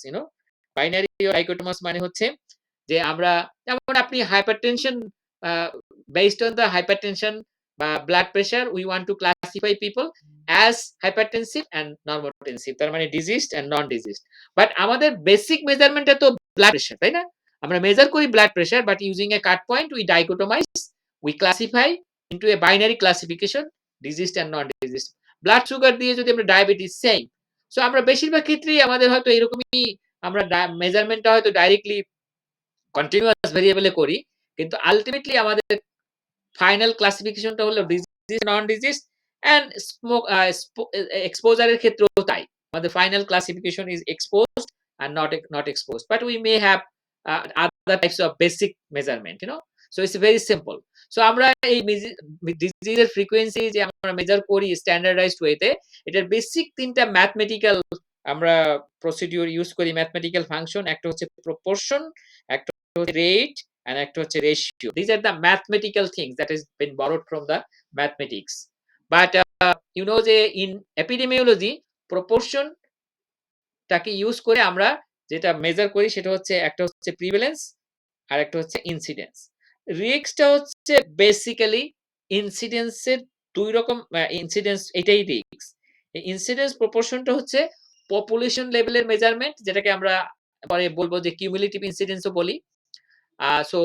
Binary or dichotomous মানে হচ্ছে যে আমরা, যেমন আপনি hypertension, based on the hypertension বা blood pressure, we want to classify people as hypertensive and normotensive, তার মানে diseased and non diseased. But আমাদের বেসিক মেজারমেন্টে তো ব্লাড প্রেশার, তাই না? আমরা মেজার করি blood pressure, but using a cut point we dichotomize, we classify into a binary classification, diseased and non diseased. Blood sugar দিয়ে যদি আমরা ডায়াবেটিস, সেম। সো আমরা বেশিরভাগ ক্ষেত্রেই আমাদের হয়তো এরকমই, আমরা মেজারমেন্টটা হয়তো ডাইরেক্টলি কন্টিনিউয়াস ভেরিয়েবলে করি, কিন্তু আলটিমেটলি আমাদের ফাইনাল ক্লাসিফিকেশনটা হলো disease non disease, and smoke এক্সপোজারের ক্ষেত্রেও তাই, আমাদের final classification is exposed and not exposed, but we may have other types of basic measurement, so it's very simple. So আমরা এই ডিজিজের ফ্রিকোয়েন্সি যে আমরা মেজার করি স্ট্যান্ডার্ডাইজড ওয়েতে, এটার বেসিক তিনটা ম্যাথমেটিক্যাল আমরা প্রসিডিউর ইউজ করি, ম্যাথমেটিক্যাল ফাংশন। একটা হচ্ছে প্রপোর্শন, একটা হচ্ছে রেট, and একটা হচ্ছে ratio. These are the mathematical things that has been borrowed from the mathematics. But যে in epidemiology proportion টাকে ইউজ করে আমরা যেটা মেজার করি সেটা হচ্ছে, একটা হচ্ছে প্রিভ্যালেন্স আর একটা হচ্ছে ইনসিডেন্স। রিস্কটা হচ্ছে বেসিক্যালি ইনসিডেন্সের দুই রকম, ইনসিডেন্স এটাই রিস্ক। ইনসিডেন্স প্রপোর্শনটা হচ্ছে পপুলেশন লেভেলের মেজারমেন্ট, যেটাকে আমরা পরে বলবো যে কিউমুলেটিভ ইনসিডেন্সও বলি। সো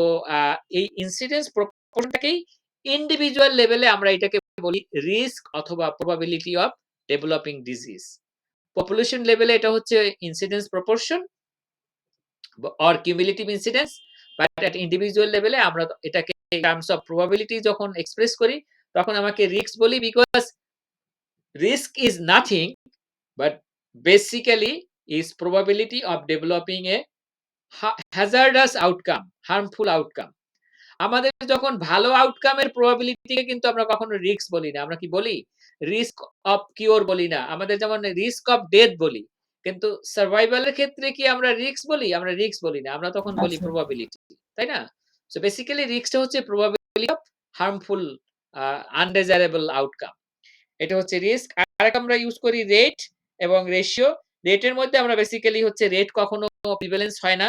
এই ইনসিডেন্স প্রপোর্শনটাকেই ইন্ডিভিজুয়াল লেভেলে আমরা এটাকে বলি রিস্ক অথবা probability of developing disease. Population লেভেলে এটা হচ্ছে incidence proportion or cumulative incidence, but at individual লেভেলে আমরা এটাকে টার্মস অফ প্রবাবিলিটি যখন এক্সপ্রেস করি তখন আমাকে রিস্ক বলি, because risk is nothing but basically is probability of developing A hazardous outcome, harmful outcome. আমাদের যখন ভালো আউটকামের প্রবাবিলিটিকে কিন্তু আমরা কখনো রিস্ক বলি না, আমরা কি বলি রিস্ক অফ কিওর বলি না, আমাদের যেমন রিস্ক অফ ডেথ বলি, কিন্তু সার্ভাইভালের ক্ষেত্রে কি আমরা রিস্ক বলি? আমরা রিস্ক বলি না, আমরা তখন বলি আচ্ছা। প্রবাবিলিটি, তাই না? সো বেসিক্যালি রিস্কটা হচ্ছে probability of harmful undesirable outcome, এটা হচ্ছে রিস্ক। আর আমরা ইউজ করি রেট এবং রেশিও। রেটের মধ্যে আমরা বেসিক্যালি হচ্ছে রেট কখনো প্রিভ্যালেন্স হয় না,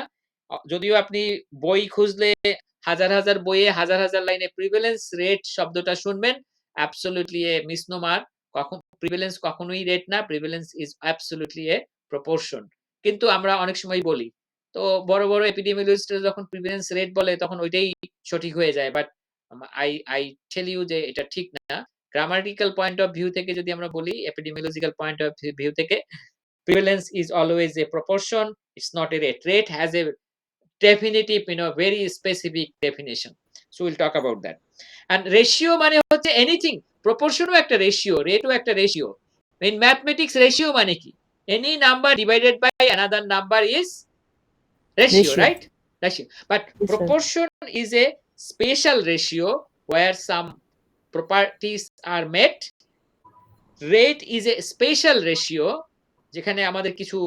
যদিও আপনি বই খুঁজলে হাজার হাজার বইয়ে হাজার হাজার লাইনে প্রিভ্যালেন্স রেট শব্দটা শুনবেন, অ্যাবসলিউটলি এ মিসনোমার। কখন প্রিভ্যালেন্স কখনোই রেট না, prevalence is absolutely A proportion. কিন্তু আমরা অনেক সময় বলি, তো বড় বড় এপিডেমিওলজিস্টরা যখন প্রিভ্যালেন্স রেট বলে তখন ওইটাই সঠিক হয়ে যায়, but I I tell you যে এটা ঠিক না। গ্রামাটিক্যাল পয়েন্ট অফ ভিউ থেকে যদি আমরা বলি, এপিডেমিওলজিক্যাল পয়েন্ট অফ ভিউ থেকে, prevalence is always a proportion, it's not a rate. Rate has a definitive, very specific definition, so we'll talk about that. And ratio মানে হচ্ছে anything, proportion ও একটা ratio, rate ও একটা ratio. in mathematics ratio মানে কি? any number divided by another number is ratio, Ratio. right? Ratio. But Yes, sir. proportion is a special ratio where some properties are met. Rate is a special ratio, যেখানে আমাদের কিছু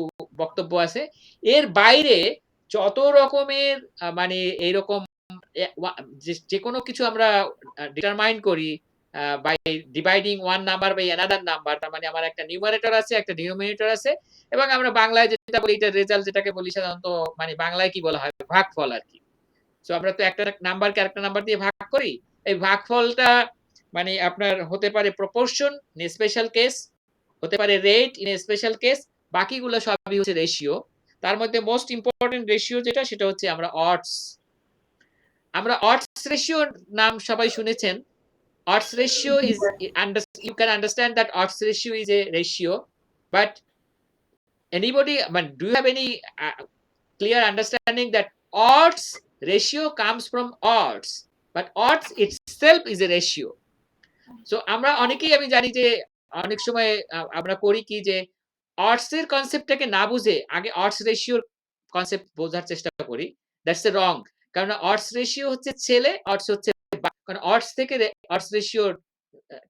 বক্তব্য আছে। এর বাইরে যত রকমের মানে এইরকম যে কোনো কিছু আমরা ডিটারমাইন করি by dividing one number by another number, তার মানে আমার একটা নিউমারেটর আছে, একটা ডিনোমিনেটর আছে, এবং আমরা বাংলায় যেটা বলি, এটা রেজাল্ট যেটাকে বলি সাধারণত, মানে বাংলায় কি বলা হয়, ভাগফল আর কি। সো আমরা তো একটা নাম্বারকে আরেকটা নাম্বার দিয়ে ভাগ করি, এই ভাগফলটা মানে আপনার হতে পারে প্রপোর্শন ইন স্পেশাল কেস, হতে পারে রেট ইন স্পেশাল কেস, বাকিগুলো সবই হচ্ছে রেশিও। তার মধ্যে মোস্ট ইম্পর্টেন্ট রেশিও যেটা, সেটা হচ্ছে আমরা অডস। আমরা অডস রেশিও নাম সবাই শুনেছেন। odds ratio is you can understand that odds ratio is a ratio, but anybody, do you have any clear understanding that odds ratio comes from odds, but odds itself is a ratio? So আমরা অনেকেই, আমি জানি যে অনেক সময় আমরা করি কি, যে odds এর কনসেপ্টটাকে না বুঝে আগে odds রেশিওর কনসেপ্ট বোঝার চেষ্টা করি। দ্যাটস এ রং। কারণ odds রেশিও হচ্ছে ছেলে, odds হচ্ছে, কারণ odds থেকে odds রেশিও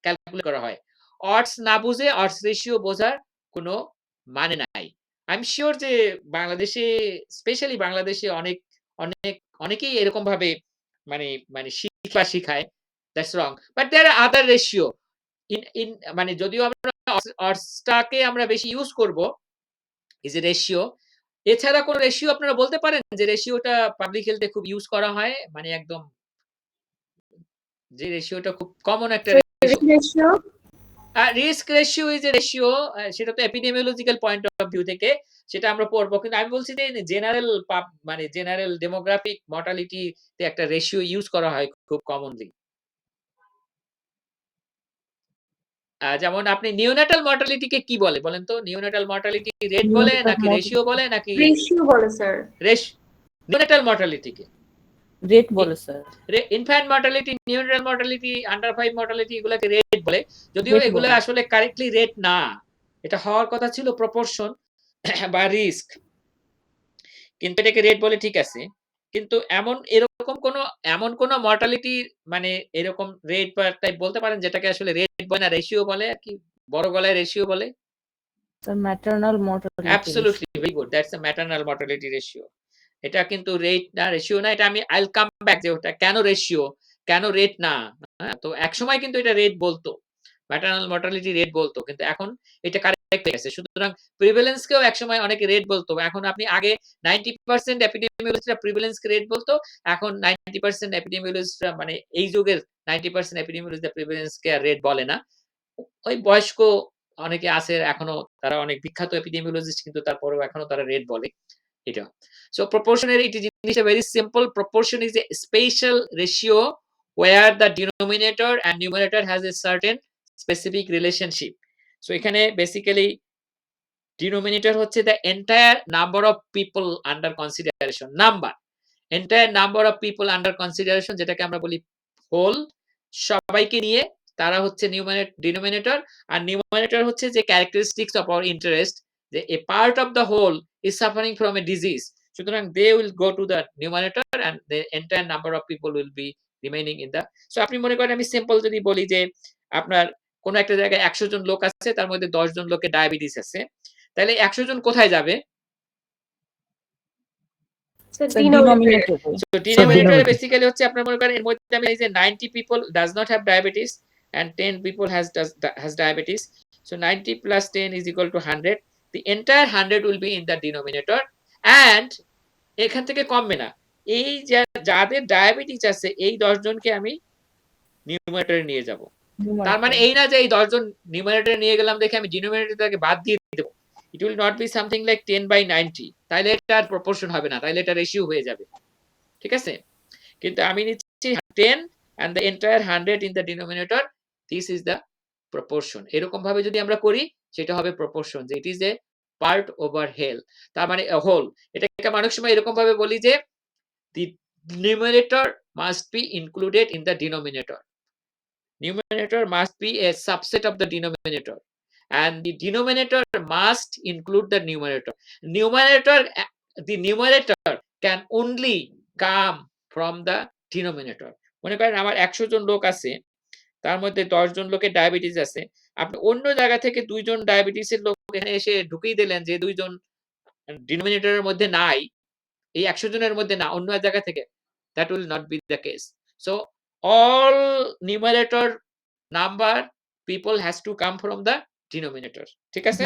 ক্যালকুলেট করা হয়। odds না বুঝে odds রেশিও বোঝার কোনো মানে নাই। আই এম শিওর যে বাংলাদেশে, স্পেশালি বাংলাদেশে অনেক অনেক অনেকেই এরকম ভাবে মানে মানে শিখায়। That's wrong. But there are other ratio in মানে যদিও আমরা অডসটাকে আমরা বেশি ইউজ করব ইজ এ রেশিও, এছাড়া কোন রেশিও আপনারা বলতে পারেন যে রেশিওটা পাবলিক হেলথে খুব ইউজ করা হয়, মানে একদম যে রেশিওটা খুব কমন একটা ratio risk ratio is a ratio, সেটা তো এপিডেমিওলজিক্যাল পয়েন্ট অফ ভিউ থেকে সেটা আমরা পড়বো, কিন্তু আমি বলছি যে জেনারেল মানে জেনারেল ডেমোগ্রাফিক মর্টালিটিতে একটা রেশিও ইউজ করা হয় খুব কমনলি। যেমন আপনি নিওনাটাল মর্টালিটিকে কি বলে বলেন তো? নিওনাটাল মর্টালিটি রেট বলে নাকি রেশিও বলে নাকি রেশিও বলে স্যার। নিওনাটাল মর্টালিটিকে রেট বলে sir. Infant mortality, neonatal mortality, under 5 mortality, এগুলোকে রেট বলে, যদিও Rate এগুলো বলে। আসলে কারেক্টলি রেট না, এটা হওয়ার কথা ছিল প্রপোর্শন বা রিস্ক, কিন্তু এটাকে রেট বলে, ঠিক আছে। কিন্তু এমন কোন মর্টালিটি, মানে এরকম রেট বা টাইপ বলতে পারেন যেটাকে আসলে রেট বলে না, রেশিও বলে আর কি, বড় গলায় রেশিও বলে? Sir maternal mortality. Absolutely, very good, that's a maternal mortality ratio. এটা কিন্তু রেট না, রেশিও না। এটা আমি আইল কাম ব্যাক যে ওটা কেন রেশিও, কেন রেট না। তো একসময় কিন্তু এটা রেট বলতো, ম্যাটারনাল মর্টালিটি রেট বলতো, কিন্তু এখন এটা কারেক্ট হয়ে গেছে। সুতরাং প্রিভ্যালেন্স কেও একসময় অনেকে রেট বলতো, এখন আপনি আগে 90% এপিডেমিওলজিস্টরা প্রিভ্যালেন্স কে রেট বলতো, এখন 90% এপিডেমিওলজিস্টরা, মানে এই যুগের 90% এপিডেমিওলজিস্টরা প্রিভ্যালেন্স কে আর রেট বলে না। ওই বয়স্ক অনেকে আছে এখনো, তারা অনেক বিখ্যাত এপিডেমিওলজিস্ট, কিন্তু তারপরেও এখনো তারা রেট বলে এটা। সো প্রপোর্শনালিটি জিনিসটা very simple. Proportion is a special ratio where the denominator and numerator has a certain specific relationship. So এখানে বেসিক্যালি denominator হচ্ছে the entire number of people under consideration, number, entire number of people under consideration, যেটাকে আমরা বলি whole, সবাইকে নিয়ে, তারা হচ্ছে denominator, আর numerator হচ্ছে যে ক্যারেক্টারিস্টিক্স অফ আওয়ার ইন্টারেস্ট, যে a part of the whole is suffering from a disease, সুতরাং they will go to the numerator and the entire number of people will be remaining in the so আপনি মনে করেন আমি simple যদি বলি যে আপনার কোন একটা জায়গায় 100 জন লোক আছে তার মধ্যে 10 জন লোকের ডায়াবেটিস আছে তাহলে 100 জন কোথায় যাবে ডিনোমিনেটর সো ডিনোমিনেটর বেসিক্যালি হচ্ছে আপনার মনে করেন এর মধ্যে আমি এই যে 90 people does not have diabetes and 10 people has diabetes so 90 plus 10 is equal to 100 the entire 100 will be in the denominator and এখান থেকে কমবে না এই যাদের ডায়াবেটিস আছে এই 10 জনকে আমি নিউমারেটরে নিয়ে যাব তার মানে এই না যে এই 10 জন নিউমারেটরে নিয়ে গেলাম দেখে আমি ডিনোমিনেটরটাকে বাদ দিয়ে দেব it will not be something like 10/90 তাইলে এটা আর প্রপোর্শন হবে না তাইলে এটা রেশিও হয়ে যাবে ঠিক আছে কিন্তু আমি নিচ্ছি 10 and the entire 100 in the denominator this is the proportion এরকম ভাবে যদি আমরা করি সেটা হবে proportion যে it is a part over whole তার মানে whole এটাকে অনেক সময় এরকম ভাবে বলি যে the numerator must be included in the denominator numerator must be a subset of the denominator and the denominator must include the numerator the numerator can only come from the denominator মনে করেন আমার 100 জন লোক আছে তার মধ্যে 10 জন লোকের diabetes আছে আপনি অন্য জায়গা থেকে 2 জন ডায়াবেটিসের লোক এখানে এসে ঢুকিয়ে দিলেন যে 2 জন ডিনোমিনেটরের মধ্যে নাই এই 100 জনের মধ্যে না অন্য এক জায়গা থেকে that will not be the case so all numerator number people has to come from the denominator ঠিক আছে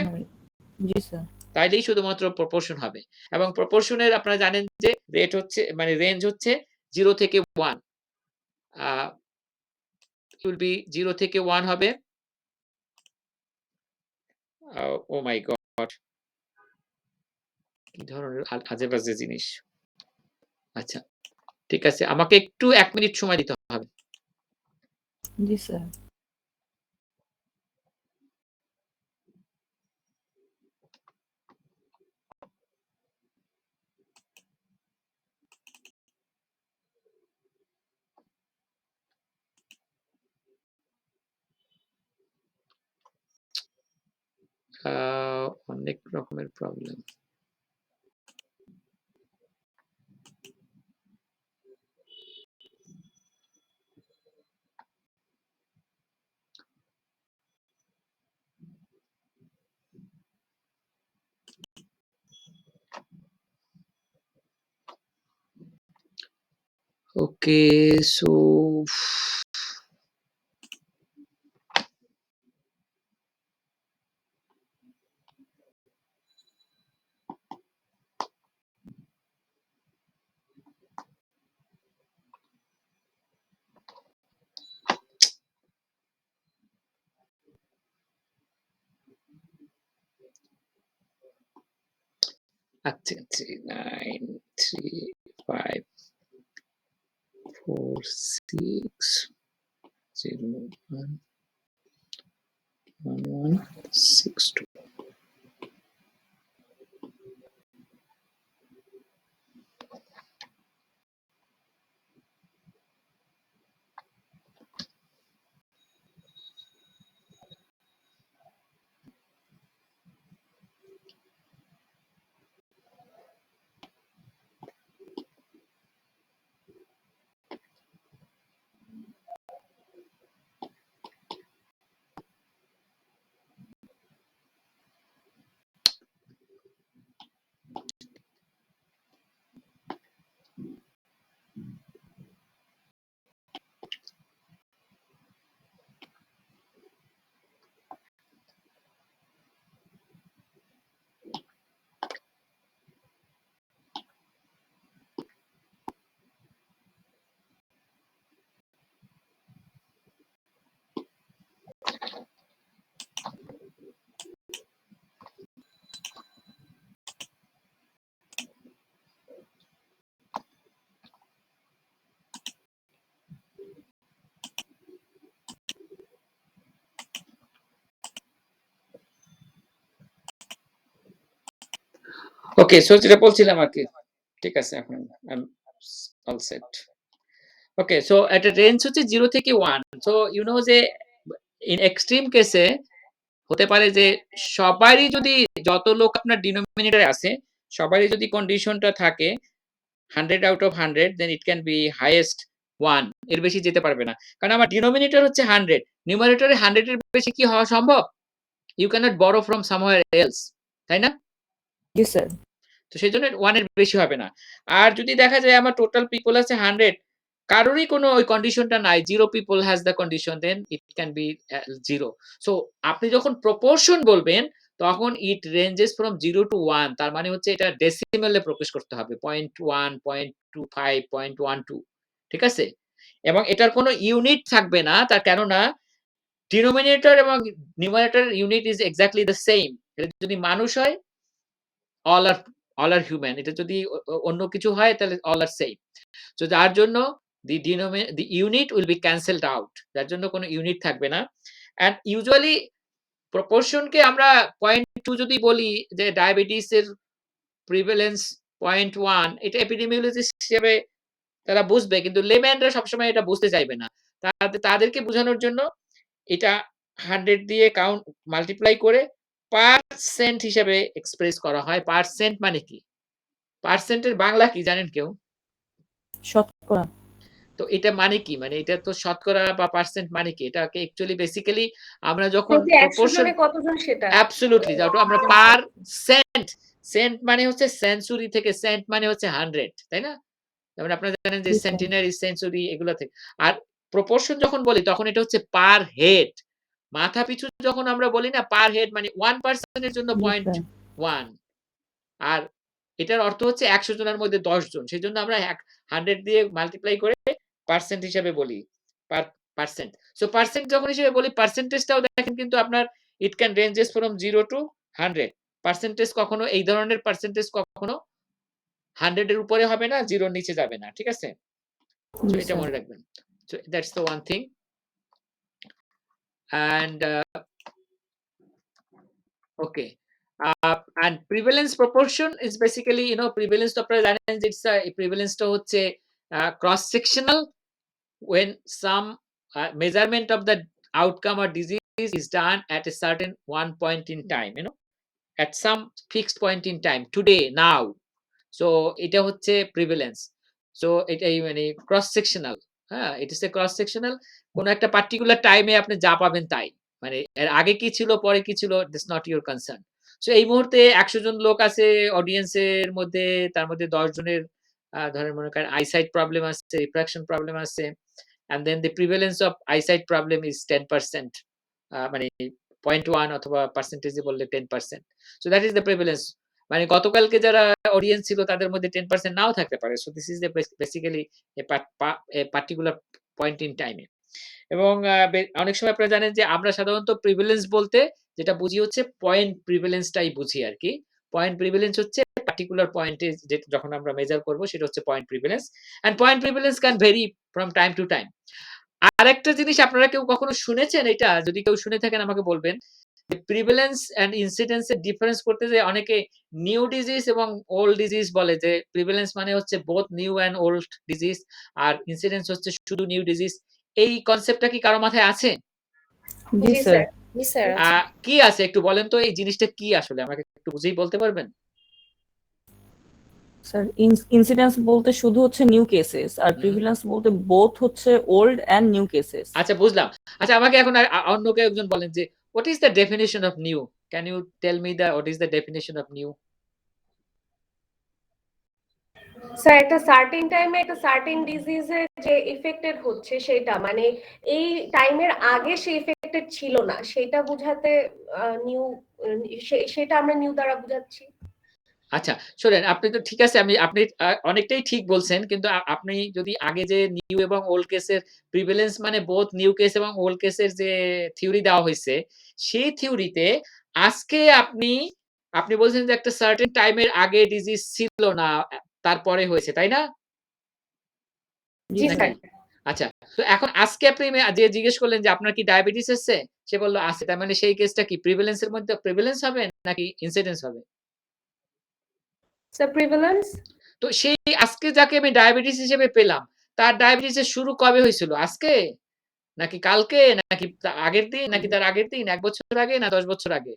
জি স্যার তাইলেই শুধুমাত্র প্রপোর্শন হবে এবং প্রপোর্শনের আপনারা জানেন যে রেট হচ্ছে মানে রেঞ্জ হচ্ছে 0 থেকে 1 it will be 0 থেকে 1 হবে ও মাই গড কি ধরনের আজে বাজে জিনিস আচ্ছা ঠিক আছে আমাকে একটু 1 মিনিট সময় দিতে হবে জি স্যার অনেক রকমের প্রবলেম Okay, so আচ্ছা 9 3 5 4 6 0 1 1 1 6 2 ওকে সো যেটা বলছিলাম আর কি ঠিক আছে এখন I am all set okay so একটা রেঞ্জ হচ্ছে 0 থেকে 1 সো ইউ নো যে ইন এক্সট্রিম কেসে হতে পারে যে সবারই যদি যত লোক আপনার ডিনোমিনেটরে আছে সবারই যদি কন্ডিশনটা থাকে 100 out of 100 then it can be highest 1 এর বেশি যেতে পারবে না। কারণ আমার ডিনোমিনেটর হচ্ছে 100, নিউমারেটরে 100 এর বেশি কি হওয়া সম্ভব? You cannot borrow from somewhere else, তাই না? জি স্যার। তো সেজন্য 1 এর বেশি হবে না। আর যদি দেখা যায় আমার টোটাল পিপল আছে 100, কারোরই কোনো ওই কন্ডিশনটা নাই, 0 people has the condition, then it can be 0। So আপনি যখন প্রপোর্শন বলবেন তখন ইট রেঞ্জেস ফ্রম 0 to 1, তার মানে হচ্ছে এটা ডেসিমেলে প্রকাশ করতে হবে। 0.1, 0.25, 0.12, ঠিক আছে? এবং এটার কোনো ইউনিট থাকবে না, তার কেননা ডিনোমিনেটর এবং numerator unit is exactly the same. এটা যদি মানুষ হয় all are human, এটা যদি অন্য কিছু হয় তাহলে all are same। তো যার জন্য the unit will be cancelled out, যার জন্য কোনো ইউনিট থাকবে না। and usually proportion কে আমরা 0.2 যদি বলি যে ডায়াবেটিস এর প্রিভ্যালেন্স 0.1, এটা এপিডেমিওলজিস্ট হিসেবে তারা বুঝবে, কিন্তু লেম্যানরা সবসময় এটা বুঝতে চাইবে না। তাদেরকে বোঝানোর জন্য এটা 100 দিয়ে মাল্টিপ্লাই করে পার্সেন্ট হিসেবে এক্সপ্রেস করা হয়। পার্সেন্ট মানে কি? পার্সেন্টের বাংলা কি জানেন কেউ? শতকরা। তো এটা মানে কি? মানে এটা তো শতকরা বা পার্সেন্ট মানে কি? এটাকে অ্যাকচুয়ালি বেসিক্যালি আমরা যখন প্রতি 100 প্রপোর্শন জনে কতজন সেটা অ্যাবসোলিউটলি, যেটা আমরা পার সেন্ট, সেন্ট মানে হচ্ছে সেঞ্চুরি থেকে, সেন্ট মানে হচ্ছে 100, তাই না? যেমন আপনারা জানেন যে জি স্যার। সেন্টিনারি, সেঞ্চুরি এগুলো থেকে। আর প্রপোর্শন যখন বলি তখন এটা হচ্ছে পার হেড। মাথা পিছু যখন আমরা বলি না পার হেড, মানে 1% এর জন্য জি স্যার। 0.1। আর এটার অর্থ হচ্ছে 100 জনের মধ্যে 10 জন। সেজন্য আমরা 100 দিয়ে মাল্টিপ্লাই করে পার্সেন্ট হিসেবে বলি। পার্সেন্ট। সো পার্সেন্ট যখন হিসেবে বলি, পার্সেন্টেজটাও দেখেন কিন্তু আপনার it can ranges from 0 to 100। Percentage কখনো এই ধরনের পার্সেন্টেজ কখনো 100 এর উপরে হবে না, 0 এর নিচে যাবে না। ঠিক আছে? সো জি এটা স্যার। মনে রাখবেন। So that's the one thing. And okay. And prevalence proportion is basically, prevalence তো আপনারা জানেন যে prevalence টা হচ্ছে cross sectional when some measurement of the outcome or disease is done at a certain one point in time, at some fixed point in time, today, now. So এটা হচ্ছে prevalence. So এটাই মানে cross sectional. হ্যাঁ, ইট ইস এ cross sectional. কোন একটা particular টাইমে আপনি যা পাবেন তাই। মানে এর আগে কি ছিল, পরে কি ছিল, that's not your concern. So এই মুহূর্তে 100 জন লোক আছে অডিয়েন্সের মধ্যে, তার মধ্যে 10 জনের ধরেন মনে করেন আইসাইট প্রবলেম আছে, রিফ্রাকশন প্রবলেম আছে। And then the prevalence of eyesight problem is 10%, মানে 0.1 অথবা পার্সেন্টেজে বললে 10%। So that is the prevalence. মানে গতকালকে যারা অডিয়েন্স ছিল তাদের মধ্যে 10% নাও থাকতে পারে। So this is the basically a particular point in time. এবং অনেক সময় আপনারা জানেন যে আমরা সাধারণত প্রিভিলেন্স বলতে যেটা বুঝি হচ্ছে পয়েন্ট প্রিভিলেন্সটাই বুঝি আর কি। পয়েন্ট প্রিভিলেন্স হচ্ছে পার্টিকুলার পয়েন্টে যখন আমরা মেজার করব সেটা হচ্ছে point prevalence. End point prevalence can very from time to time. আরেকটা জিনিস আপনারা কেউ কখনো শুনেছেন এটা? যদি কেউ শুনে থাকেন আমাকে বলবেন। প্রিভিলেন্স এন্ড ইনসিডেন্স এর ডিফারেন্স করতে যে অনেকে নিউ ডিজিজ এবং ওল্ড ডিজিজ বলে, যে প্রিভিলেন্স মানে হচ্ছে both new and old disease, আর ইনসিডেন্স হচ্ছে শুধু নিউ ডিজিজ। এই কনসেপ্টটা কি কারো মাথায় আছে? জি জি স্যার। স্যার জি স্যার আছে। কি আছে একটু বলেন তো, এই জিনিসটা কি আসলে আমাকে একটু বুঝেই বলতে পারবেন? স্যার ইনসিডেন্স বলতে শুধু হচ্ছে নিউ কেসেস, আর প্রিভিলেন্স বলতে বোথ হচ্ছে ওল্ড এন্ড নিউ কেসেস। আচ্ছা, বুঝলাম। আচ্ছা, আমাকে এখন অন্য কেউ একজন বলেন যে what is the definition of new? Can you tell me what is the definition of new? Sir একটা সার্টেন টাইমে একটা সার্টেন ডিজিজে যে ইফেক্টেড হচ্ছে সেটা মানে এই টাইমের আগে সে ইফেক্টেড ছিল না, সেটা বোঝাতে নিউ, সেটা আমরা নিউ দ্বারা বোঝাচ্ছি। আচ্ছা, শোনেন, আপনি তো ঠিক আছে, আপনি অনেকটাই ঠিক বলছেন, কিন্তু আপনি যদি আগে যে নিউ এবং ওল্ড কেসের প্রিভিলেন্স মানে বোথ নিউ কেস এবং ওল্ড কেসের যে থিওরি দেওয়া হয়েছে, সেই থিওরিতে আজকে আপনি বলছেন যে একটা সার্টেন টাইমের আগে ডিজিজ ছিল না, তারপরে হয়েছে, তাই না? জি স্যার। আচ্ছা, তো এখন আজকে আপনি যে জিজ্ঞেস করলেন যে আপনার কি ডায়াবেটিস আছে, সে বলল আছে, তার মানে সেই কেসটা কি প্রিভিলেন্স এর মধ্যে প্রিভিলেন্স হবে নাকি ইনসিডেন্স হবে? Sir prevalence. তো সেই আজকে যাকে আমি ডায়াবেটিস হিসেবে পেলাম, তার ডায়াবেটিসের শুরু কবে হয়েছিল? আজকে? নাকি কালকে? নাকি আগের দিন? নাকি তার আগের দিন? 1 বছর আগে না 10 বছর আগে?